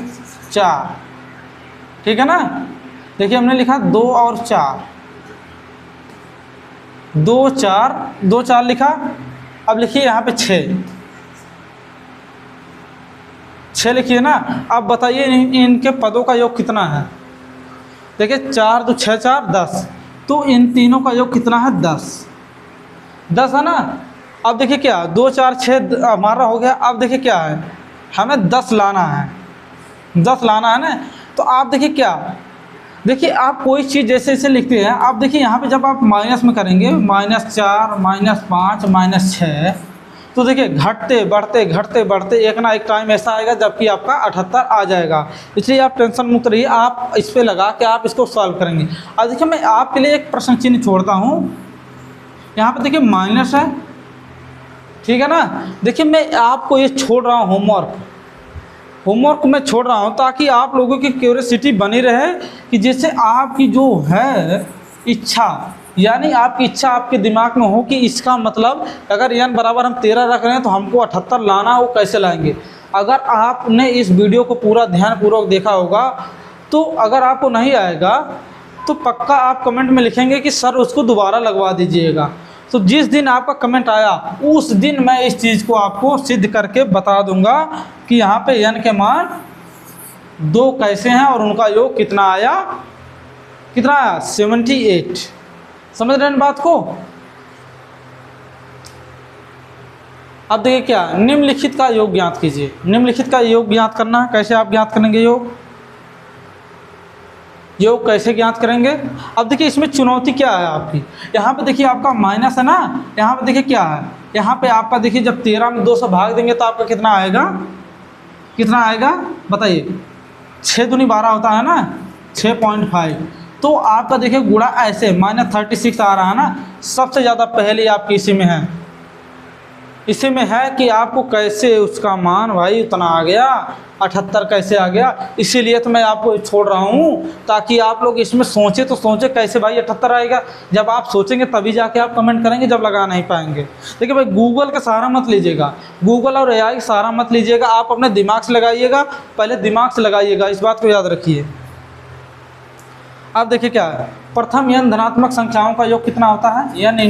A: 4, ठीक है ना। देखिए हमने लिखा 2 और 4, 2 4 लिखा। अब लिखिए यहाँ पे 6 लिखिए ना। अब बताइए इनके पदों का योग कितना है। देखिए 4 2 6 4 10, तो इन तीनों का योग कितना है 10 है ना। अब देखिए क्या 2 4 6 हमारा हो गया। अब देखिए क्या है, हमें 10 लाना है, 10 लाना है ना। तो आप देखिए क्या, देखिए आप कोई चीज़ जैसे जैसे लिखते हैं, आप देखिए यहाँ पे जब आप माइनस में करेंगे -4 -5 -6, तो देखिए घटते बढ़ते एक ना एक टाइम ऐसा आएगा जबकि आपका 78 आ जाएगा। इसलिए आप टेंशन मुक्त रहिए, आप इस पर लगा के आप इसको सॉल्व करेंगे। अब देखिए मैं आपके लिए एक प्रश्न चिन्ह छोड़ता हूँ, यहाँ पे देखिए माइनस है, ठीक है ना। देखिए मैं आपको ये छोड़ रहा हूँ होमवर्क, होमवर्क मैं छोड़ रहा हूँ ताकि आप लोगों की क्यूरियोसिटी बनी रहे, कि जैसे आपकी जो है इच्छा, यानी आपकी इच्छा आपके दिमाग में हो कि इसका मतलब अगर n बराबर हम 13 रख रहे हैं तो हमको 78 लाना, वो कैसे लाएंगे। अगर आपने इस वीडियो को पूरा ध्यानपूर्वक देखा होगा तो अगर आपको नहीं आएगा तो पक्का आप कमेंट में लिखेंगे कि सर उसको दोबारा लगवा दीजिएगा। तो जिस दिन आपका कमेंट आया उस दिन मैं इस चीज़ को आपको सिद्ध करके बता दूंगा कि यहाँ पे n के मान 2 कैसे हैं और उनका योग कितना आया, कितना आया 78। समझ रहे हैं बात को। अब देखिए क्या, निम्नलिखित का योग ज्ञात कीजिए। निम्नलिखित का योग ज्ञात करना है, कैसे आप ज्ञात करेंगे योग कैसे ज्ञात करेंगे। अब देखिए इसमें चुनौती क्या है आपकी, यहाँ पे देखिए आपका माइनस है ना, यहाँ पे देखिए क्या है, यहाँ पे आपका देखिए जब 13 में 2 से भाग देंगे तो आपका कितना आएगा, कितना आएगा बताइए, 6 दूनी 12 होता है ना, 6.5। तो आपका देखिए गुणा ऐसे -36 आ रहा है ना, सबसे ज़्यादा पहले आपकी इसी में है, इसी में है कि आपको कैसे उसका मान भाई उतना आ गया, 78 कैसे आ गया। इसीलिए तो मैं आपको छोड़ रहा हूँ ताकि आप लोग इसमें सोचें, तो सोचें कैसे भाई 78 आएगा। जब आप सोचेंगे तभी जाके आप कमेंट करेंगे, जब लगा नहीं पाएंगे। देखिए भाई गूगल का सहारा मत लीजिएगा, गूगल और AI का सहारा मत लीजिएगा, आप अपने दिमाग से लगाइएगा, पहले दिमाग से लगाइएगा, इस बात को याद रखिए। अब देखिए क्या है, प्रथम n धनात्मक संख्याओं का योग कितना होता है, n ×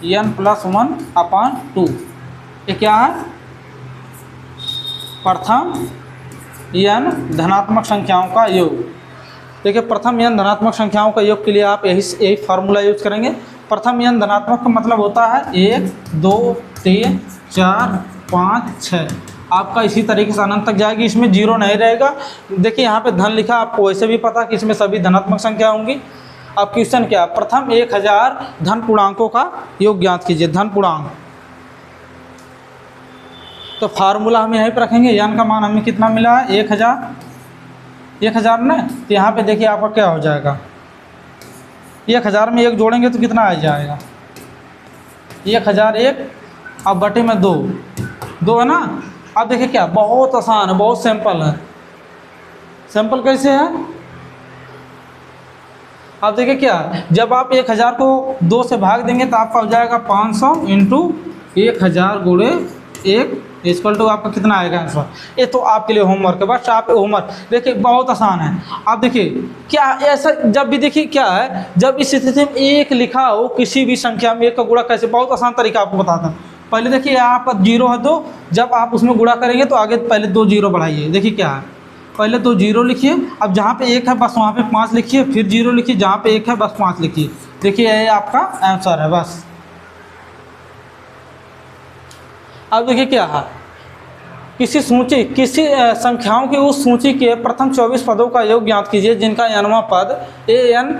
A: n+1/2। ये क्या है, प्रथम n धनात्मक संख्याओं का योग। देखिए प्रथम n धनात्मक संख्याओं का योग के लिए आप यही फार्मूला यूज करेंगे। प्रथम n धनात्मक का मतलब होता है 1 2 3 4 5 6, आपका इसी तरीके से अनंत तक जाएगी, इसमें जीरो नहीं रहेगा। देखिए यहाँ पे धन लिखा, आपको वैसे भी पता कि इसमें सभी धनात्मक संख्या होंगी। अब क्वेश्चन क्या, प्रथम 1000 धन पूर्णांकों का योग ज्ञात कीजिए, धन पूर्णांक। तो फार्मूला हम यहीं पर रखेंगे, n का मान हमें कितना मिला है 1000 ना, तो यहाँ पे देखिए आपका क्या हो जाएगा, 1000 में 1 जोड़ेंगे तो कितना आ जाएगा 1001, अब बटे में 2 है ना। अब देखिए क्या, बहुत आसान है, बहुत सिंपल है। सिंपल कैसे है, अब देखिए क्या, जब आप 1000 को 2 से भाग देंगे तो आपका हो जाएगा 500 × 1000 गुणे 1 इक्वल टू आपका कितना आएगा आंसर। ये तो आपके लिए होमवर्क है, बस आप होमवर्क देखिए बहुत आसान है। आप देखिए क्या, ऐसा जब भी देखिए क्या है, जब इस स्थिति में 1 लिखा हो किसी भी संख्या में 1 का गुणा कैसे, बहुत आसान तरीका आपको बताता हूँ। पहले देखिए यहाँ पर 0 है, तो जब आप उसमें गुणा करेंगे तो आगे पहले 2 0 बढ़ाइए। देखिए क्या है, पहले 2 0 लिखिए, अब जहाँ पे 1 है बस वहाँ पे 5 लिखिए, फिर 0 लिखिए, जहाँ पे 1 है बस 5 लिखिए। देखिए ये आपका आंसर है बस। अब देखिए क्या है, किसी संख्याओं की उस सूची के प्रथम 24 पदों का योग ज्ञात कीजिए जिनका n वां पद an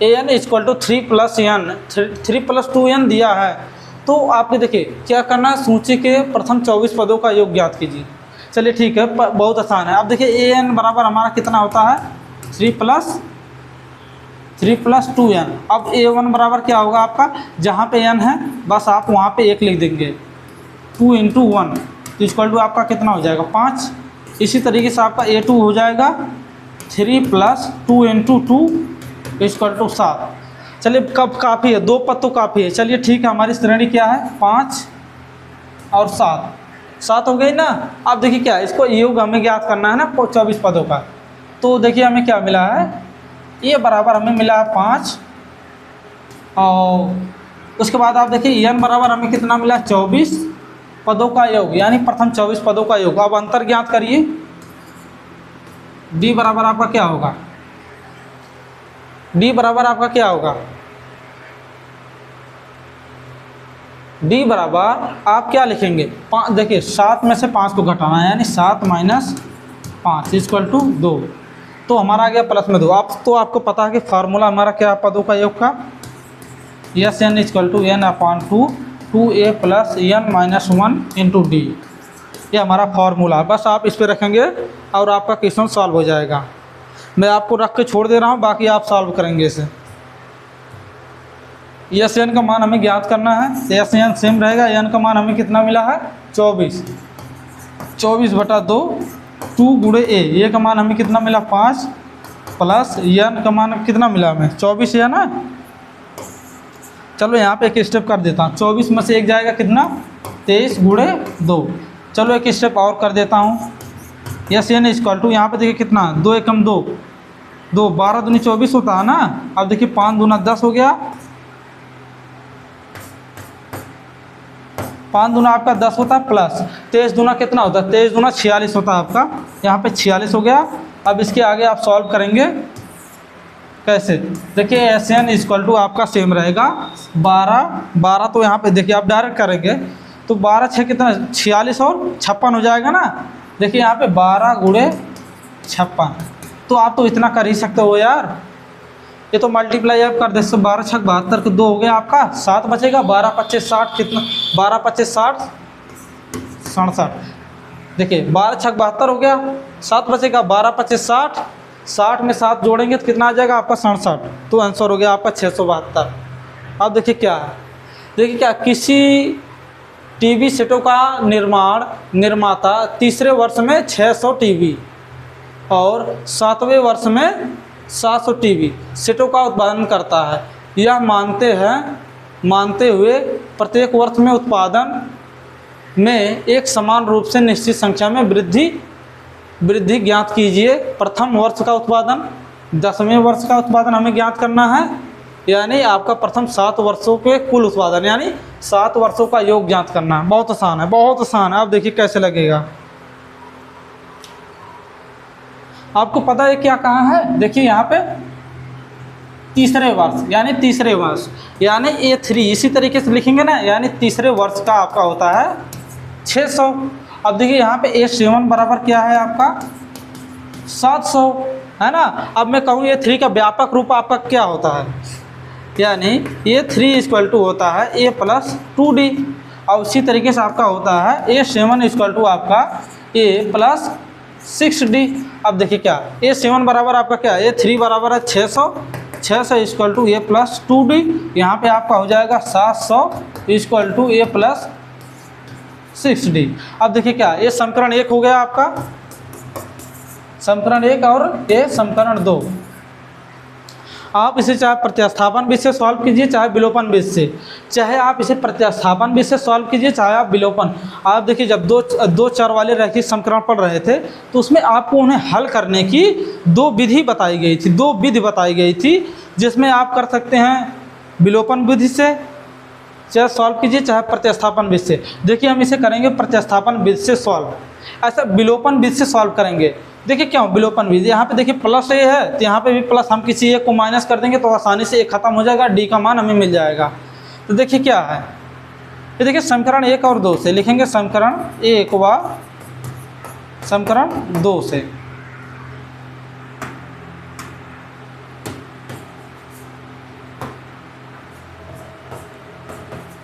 A: = 3 + 2n दिया है। तो आपको देखिए क्या करना है, सूची के प्रथम 24 पदों का योग ज्ञात कीजिए। चलिए ठीक है, बहुत आसान है। अब देखिए an बराबर हमारा कितना होता है 3 + 2n। अब a1 बराबर क्या होगा आपका, जहाँ पे n है बस आप वहाँ पे 1 लिख देंगे, 2 × 1 तो इक्वल टू आपका कितना हो जाएगा 5। इसी तरीके से आपका a2 हो जाएगा 3 + 2 × 2 इक्वल टू 7। चलिए कब काफ़ी है, 2 पद तो काफ़ी है। चलिए ठीक है, हमारी श्रेणी क्या है 5 और 7 हो गई ना। अब देखिए क्या, इसको योग हमें ज्ञात करना है ना 24 पदों का। तो देखिए हमें क्या मिला है, ये बराबर हमें मिला है 5, और उसके बाद आप देखिए n बराबर हमें कितना मिला 24 पदों का योग, यानी प्रथम 24 पदों का योग। अब अंतर ज्ञात करिए, d बराबर आपका क्या होगा, d बराबर आपका क्या होगा, d बराबर आप क्या लिखेंगे, देखिए 7 में से 5 को घटाना है, यानी 7 - 5 इक्वल टू 2। तो हमारा आ गया प्लस में 2। आप तो आपको पता है कि फार्मूला हमारा क्या पदों का योग का, Sn = n/2 2a + n - 1 × d। ये हमारा फार्मूला है, बस आप इस पर रखेंगे और आपका क्वेश्चन सॉल्व हो जाएगा। मैं आपको रख के छोड़ दे रहा हूँ, बाकी आप सॉल्व करेंगे इसे। Sn का मान हमें ज्ञात करना है, Sn सेम रहेगा। n का मान हमें कितना मिला है 24 / 2 2 गुणे ए का मान हमें कितना मिला 5 प्लस n का मान कितना मिला हमें 24 है ना। चलो यहाँ पे एक स्टेप कर देता हूँ, 24 में से एक जाएगा कितना 23 गुणे 2। चलो एक स्टेप और कर देता हूँ, यस एन इक्वल टू यहाँ पे देखिए कितना 2 एकम 2 2 12 दूनी 24 होता है ना। अब देखिए 5 दूना 10 हो गया, 5 दूना आपका 10 होता है प्लस 23 दूना कितना होता है 23 दूना 46 होता है आपका, यहाँ पे 46 हो गया। अब इसके आगे आप सॉल्व करेंगे कैसे, देखिए एस एन इक्वल टू आपका सेम रहेगा 12 तो यहाँ पे देखिए आप डायरेक्ट करेंगे तो 12 6 कितना 46 और 56 हो जाएगा ना। देखिए यहाँ पे 12 गुणे 56, तो आप तो इतना कर ही सकते हो यार, ये तो मल्टीप्लाई आप कर दे। 12 6 72 के 2 हो गया आपका, 7 बचेगा, 12 25 60 कितना 12 25 60 67। देखिए 12 6 72 हो गया, 7 बचेगा, 12 25 60 60 में 7 जोड़ेंगे तो कितना आ जाएगा आपका 67, तो आंसर हो गया आपका 672। अब देखिए क्या है, देखिए क्या किसी टीवी सेटों का निर्माता तीसरे वर्ष में 600 टीवी और 7वें वर्ष में 700 टीवी सेटों का उत्पादन करता है। यह मानते हुए प्रत्येक वर्ष में उत्पादन में एक समान रूप से निश्चित संख्या में वृद्धि ज्ञात कीजिए। प्रथम वर्ष का उत्पादन, 10वें वर्ष का उत्पादन हमें ज्ञात करना है, यानी आपका प्रथम 7 वर्षों के कुल उत्पादन यानी 7 वर्षों का योग ज्ञात करना है। बहुत आसान है, बहुत आसान है। आप देखिए कैसे लगेगा, आपको पता है क्या कहाँ है, देखिए यहाँ पे तीसरे वर्ष यानी A3 इसी तरीके से लिखेंगे ना, यानी तीसरे वर्ष का आपका होता है 600। अब देखिए यहाँ पे A7 बराबर क्या है आपका 700 है ना। अब मैं कहूँ A3 का व्यापक रूप आपका क्या होता है, यानी A3 इक्वल टू होता है A प्लस 2D, और उसी तरीके से आपका होता है A7 इक्वल टू आपका A प्लस 6D। अब देखिए क्या A7 बराबर आपका क्या है, A3 बराबर है 600 equal to A plus 2D, यहाँ पे आपका हो जाएगा 700 equal to A plus 6D। अब देखिए क्या ये समीकरण 1 हो गया आपका, समीकरण 1 और ये समीकरण 2। आप इसे चाहे प्रत्यास्थापन विधि से सॉल्व कीजिए चाहे विलोपन विधि से, चाहे आप इसे प्रत्यास्थापन विधि से सॉल्व कीजिए चाहे आप विलोपन। आप देखिए जब दो चर वाले रैखिक समीकरण पढ़ रहे थे तो उसमें आपको उन्हें हल करने की 2 विधि बताई गई थी, जिसमें आप कर सकते हैं विलोपन विधि से चाहे सॉल्व कीजिए चाहे प्रत्यास्थापन विधि से। देखिए हम इसे करेंगे प्रत्यास्थापन विधि से सॉल्व, ऐसा विलोपन विधि से सॉल्व करेंगे। देखिए क्यों विलोपन विधि, यहाँ पे देखिए प्लस ए है तो यहाँ पे भी प्लस, हम किसी एक को माइनस कर देंगे तो आसानी से एक खत्म हो जाएगा, डी का मान हमें मिल जाएगा। तो देखिए क्या है, ये देखिए समीकरण 1 और 2 से लिखेंगे, समीकरण 1 व समीकरण 2 से।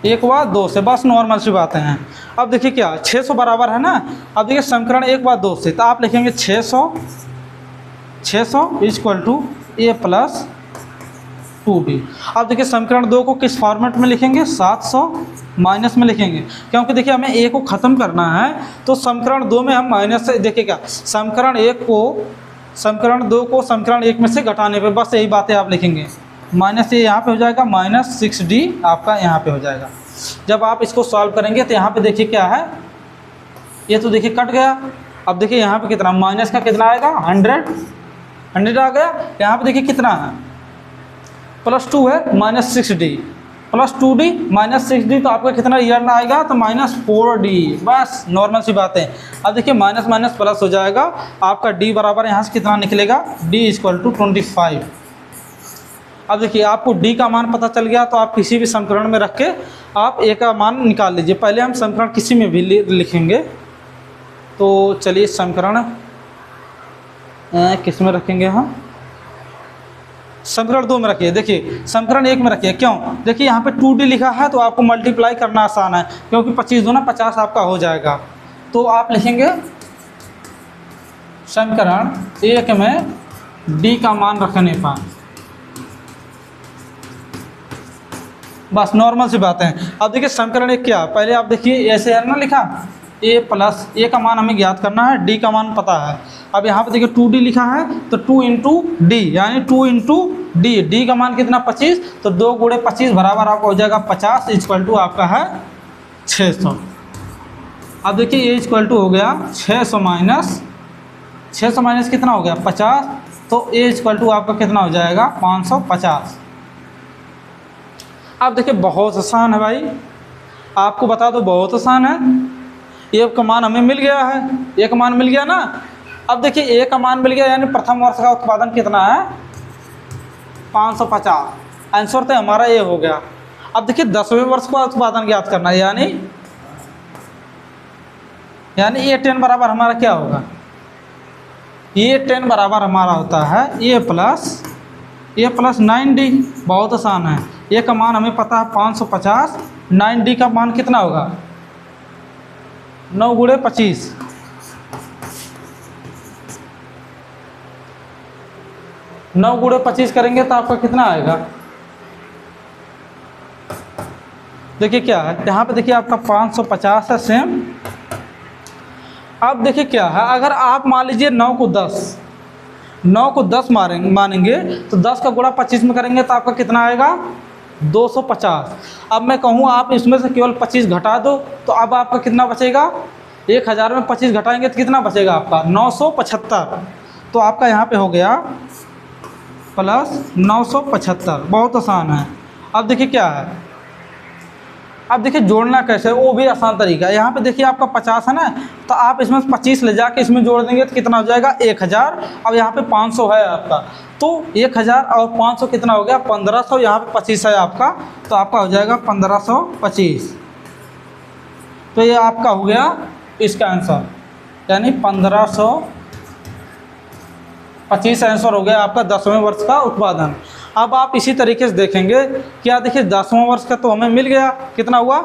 A: एक व 2 से, बस नॉर्मल सी बातें हैं। अब देखिए क्या 600 बराबर है ना, अब देखिए समीकरण 1 व 2 से, तो आप लिखेंगे 600 equal to A plus 2D। अब देखिए समीकरण 2 को किस फॉर्मेट में लिखेंगे, 700 माइनस में लिखेंगे, क्योंकि देखिए हमें A को ख़त्म करना है तो समीकरण 2 में हम माइनस से, देखिए क्या समीकरण 2 को समीकरण 1 में से घटाने पे बस यही बातें आप लिखेंगे, माइनस ये यहाँ पे हो जाएगा -6D आपका यहाँ पे हो जाएगा। जब आप इसको सॉल्व करेंगे तो यहाँ पे देखिए क्या है, ये तो देखिए कट गया। अब देखिए यहाँ पे कितना माइनस का कितना आएगा 100 आ गया। यहाँ पे देखिए कितना है +2 है, -6D प्लस 2D -6D, तो आपका कितना रिजल्ट आएगा तो -4D। बस नॉर्मल सी बात है। अब देखिए माइनस माइनस प्लस हो जाएगा, आपका D बराबर यहाँ से कितना निकलेगा, D इक्वल टू 25। अब देखिए आपको D का मान पता चल गया तो आप किसी भी समीकरण में रख के आप A का मान निकाल लीजिए। पहले हम समीकरण किसी में भी लिखेंगे, तो चलिए समीकरण किस में रखेंगे, हम समीकरण 2 में रखिए। देखिए समीकरण 1 में रखिए, क्यों, देखिए यहाँ पे 2D लिखा है तो आपको मल्टीप्लाई करना आसान है, क्योंकि 25 दूना 50 आपका हो जाएगा। तो आप लिखेंगे समीकरण 1 में D का मान रखने पर, बस नॉर्मल सी बात है। अब देखिए समीकरण 1 क्या, पहले आप देखिए ऐसे है ना लिखा, ए प्लस ए का मान हमें ज्ञात करना है, डी का मान पता है। अब यहाँ पे देखिए 2d लिखा है तो 2 इंटू डी यानी 2 इंटू डी, डी का मान कितना 25, तो 2 गुणे 25 बराबर आपका हो जाएगा 50 इक्वल टू आपका है 600। अब देखिए ये इक्वल टू हो गया 600 माइनस कितना हो गया 50, तो ए इक्वल टू आपका कितना हो जाएगा 550। अब देखिए बहुत आसान है भाई, आपको बता दो बहुत आसान है। ए का मान हमें मिल गया है, ए का मान मिल गया ना। अब देखिए ए का मान मिल गया यानी प्रथम वर्ष का उत्पादन कितना है 550, आंसर तो हमारा ये हो गया। अब देखिए 10वें वर्ष का उत्पादन ज्ञात करना है यानी ये 10 बराबर हमारा क्या होगा, ये 10 बराबर हमारा होता है ए प्लस 9d। बहुत आसान है, ए का मान हमें पता है 550, 9d का मान कितना होगा 9 गुणे 25, 9 गुणे 25 करेंगे तो आपका कितना आएगा, देखिए क्या है यहाँ पे देखिए आपका 550 है सेम। अब देखिए क्या है, अगर आप मान लीजिए 9 को 10 मानेंगे तो 10 का गुणा 25 में करेंगे तो आपका कितना आएगा 250। अब मैं कहूँ आप इसमें से केवल 25 घटा दो तो अब आपका कितना बचेगा, 1000 में 25 घटाएंगे तो कितना बचेगा आपका 975। तो आपका यहाँ पे हो गया प्लस 975। बहुत आसान है। अब देखिए क्या है, अब देखिए जोड़ना कैसे, वो भी आसान तरीका है। यहाँ पे देखिए आपका 50 है ना, तो आप इसमें 25 ले जाके इसमें जोड़ देंगे तो कितना हो जाएगा 1000। अब यहाँ पे 500 है आपका, तो 1000 और 500 कितना हो गया 1500, यहाँ पे 25 है आपका, तो आपका हो जाएगा 1525। तो ये आपका हो गया इसका आंसर, यानी 1525 आंसर हो गया आपका 10वें वर्ष का उत्पादन। अब आप इसी तरीके से देखेंगे, क्या देखिए 10वां वर्ष का तो हमें मिल गया, कितना हुआ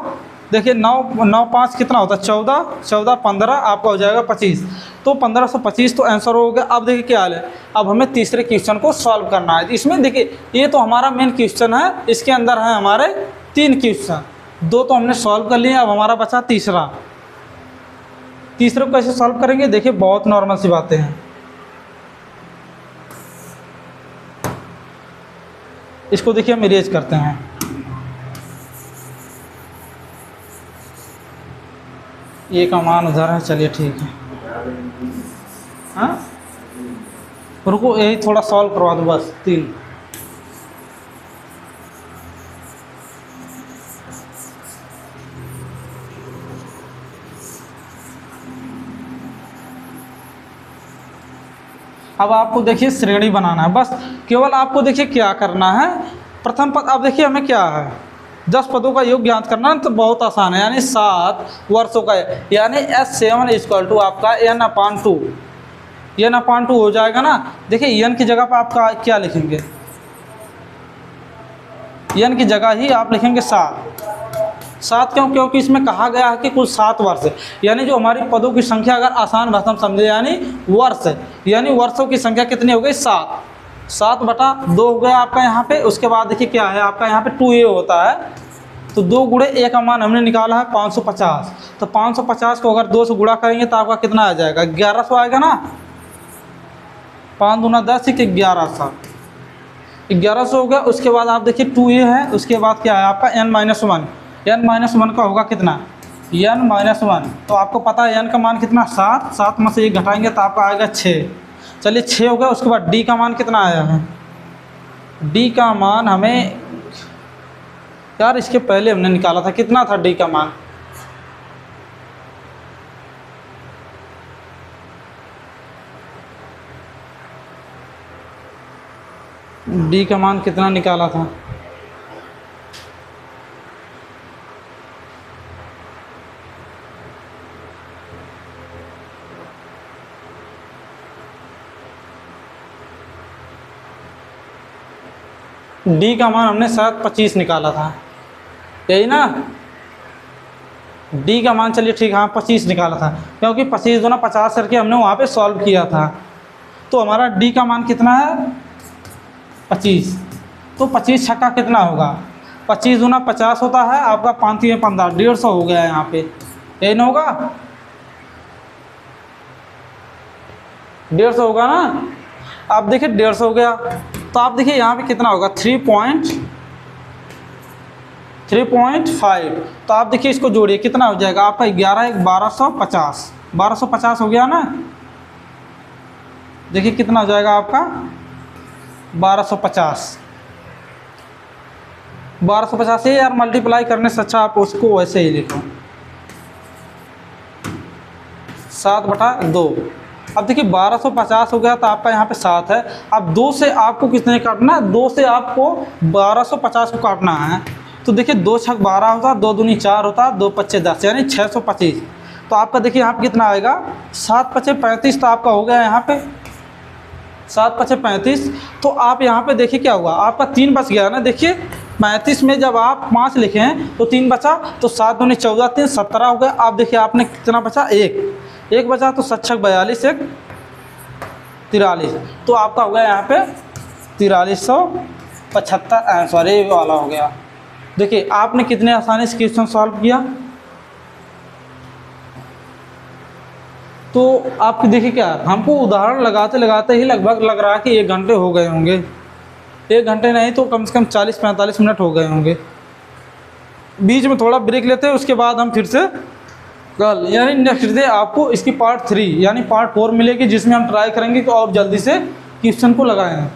A: देखिए 9 5 कितना होता है 14 15 आपका हो जाएगा 25, तो 1525 तो आंसर हो गया। अब देखिए क्या हाल है, अब हमें तीसरे क्वेश्चन को सॉल्व करना है। इसमें देखिए ये तो हमारा मेन क्वेश्चन है, इसके अंदर है हमारे 3 क्वेश्चन, 2 तो हमने सॉल्व कर लिए, अब हमारा बचा तीसरा। तीसरे को कैसे सॉल्व करेंगे, देखिए बहुत नॉर्मल सी बातें हैं। इसको देखिए हम इरेज करते हैं। ये का मान उधर है, चलिए ठीक है। हाँ रुको, यही थोड़ा सॉल्व करवा दो बस 3। अब आपको देखिए श्रेणी बनाना है, बस केवल आपको देखिए क्या करना है, प्रथम पद। अब देखिए हमें क्या है 10 पदों का योग ज्ञात करना है, तो बहुत आसान है, यानी 7 वर्षों का है, यानी S7 इक्वल टू आपका n/2, n/2 हो जाएगा ना। देखिए n की जगह पर आपका क्या लिखेंगे, n की जगह ही आप लिखेंगे 7 क्यों, क्योंकि इसमें कहा गया है कि कुल 7 वर्ष है, यानी जो हमारी पदों की संख्या अगर आसान भाषा में समझे यानी वर्ष है, यानी वर्षों की संख्या कितनी हो गई 7/2 हो गया आपका यहाँ पे। उसके बाद देखिए क्या है आपका यहाँ पे 2a होता है, तो 2 गुणे a का मान हमने निकाला है 550, तो 550 को अगर 2 से गुणा करेंगे तो आपका कितना आ जाएगा 1100 आएगा ना। 5 दूना 10 कि 1100 हो गया। उसके बाद आप देखिए 2a है, उसके बाद क्या है आपका n-1, n-1 का होगा कितना n-1, तो आपको पता है n का मान कितना 7 में से 1 घटाएंगे तो आपका आएगा 6। चलिए 6 हो गया। उसके बाद d का मान कितना आया है, d का मान हमें यार इसके पहले हमने निकाला था, कितना था d का मान, d का मान कितना निकाला था, डी का मान हमने शायद 25 निकाला था, यही ना। डी का मान चलिए ठीक, हाँ 25 निकाला था, क्योंकि 25 दूना 50 करके हमने वहाँ पे सॉल्व किया था। तो हमारा डी का मान कितना है 25, तो 25 छक्का कितना होगा 25 दूना 50 होता है आपका, 5 3 15 150 हो गया है यहाँ पे, यही ना होगा। 150 होगा ना। आप देखिए 150 हो गया, तो आप देखिए यहाँ पे कितना होगा 3.5। तो आप देखिए इसको जोड़िए कितना हो जाएगा आपका 11 1 1250, 1250 हो गया ना। देखिए कितना हो जाएगा आपका 1250। 1250 से यार मल्टीप्लाई करने से अच्छा आप उसको वैसे ही लिखो 7/2। अब देखिए 1250 हो गया, तो आपका यहाँ पे 7 है। अब 2 से आपको कितने काटना है, 2 से आपको 1250 को काटना है। तो देखिए 2 छक 12 होता, 2 दूनी 4 होता, 2 पच्चे 10, यानी 625। तो आपका देखिए यहाँ पे कितना आएगा 7 पच्चे 35। तो आपका हो गया यहाँ पे 7 पच्चे 35। तो आप यहाँ पे देखिए क्या हुआ, आपका 3 बच गया ना। देखिए 35 में जब आप 5 लिखे हैं तो 3 बचा, तो 7 दूनी 14, 3 17 हो गया। आप देखिए आपने कितना बचा, एक बचा, तो 7 छक 42 1 43। तो आपका हो गया यहाँ पे 4375, सॉरी वाला हो गया। देखिए आपने कितने आसानी से क्वेश्चन सॉल्व किया। तो आप देखिए क्या, हमको उदाहरण लगाते लगाते ही लगभग लग रहा है कि 1 घंटे हो गए होंगे। 1 घंटे नहीं तो कम से कम 40-45 मिनट हो गए होंगे। बीच में थोड़ा ब्रेक लेते हैं, उसके बाद हम फिर से कल यानी नेक्स्ट डे आपको इसकी पार्ट 3 यानी पार्ट 4 मिलेगी, जिसमें हम ट्राई करेंगे कि और जल्दी से क्वेश्चन को लगाएं।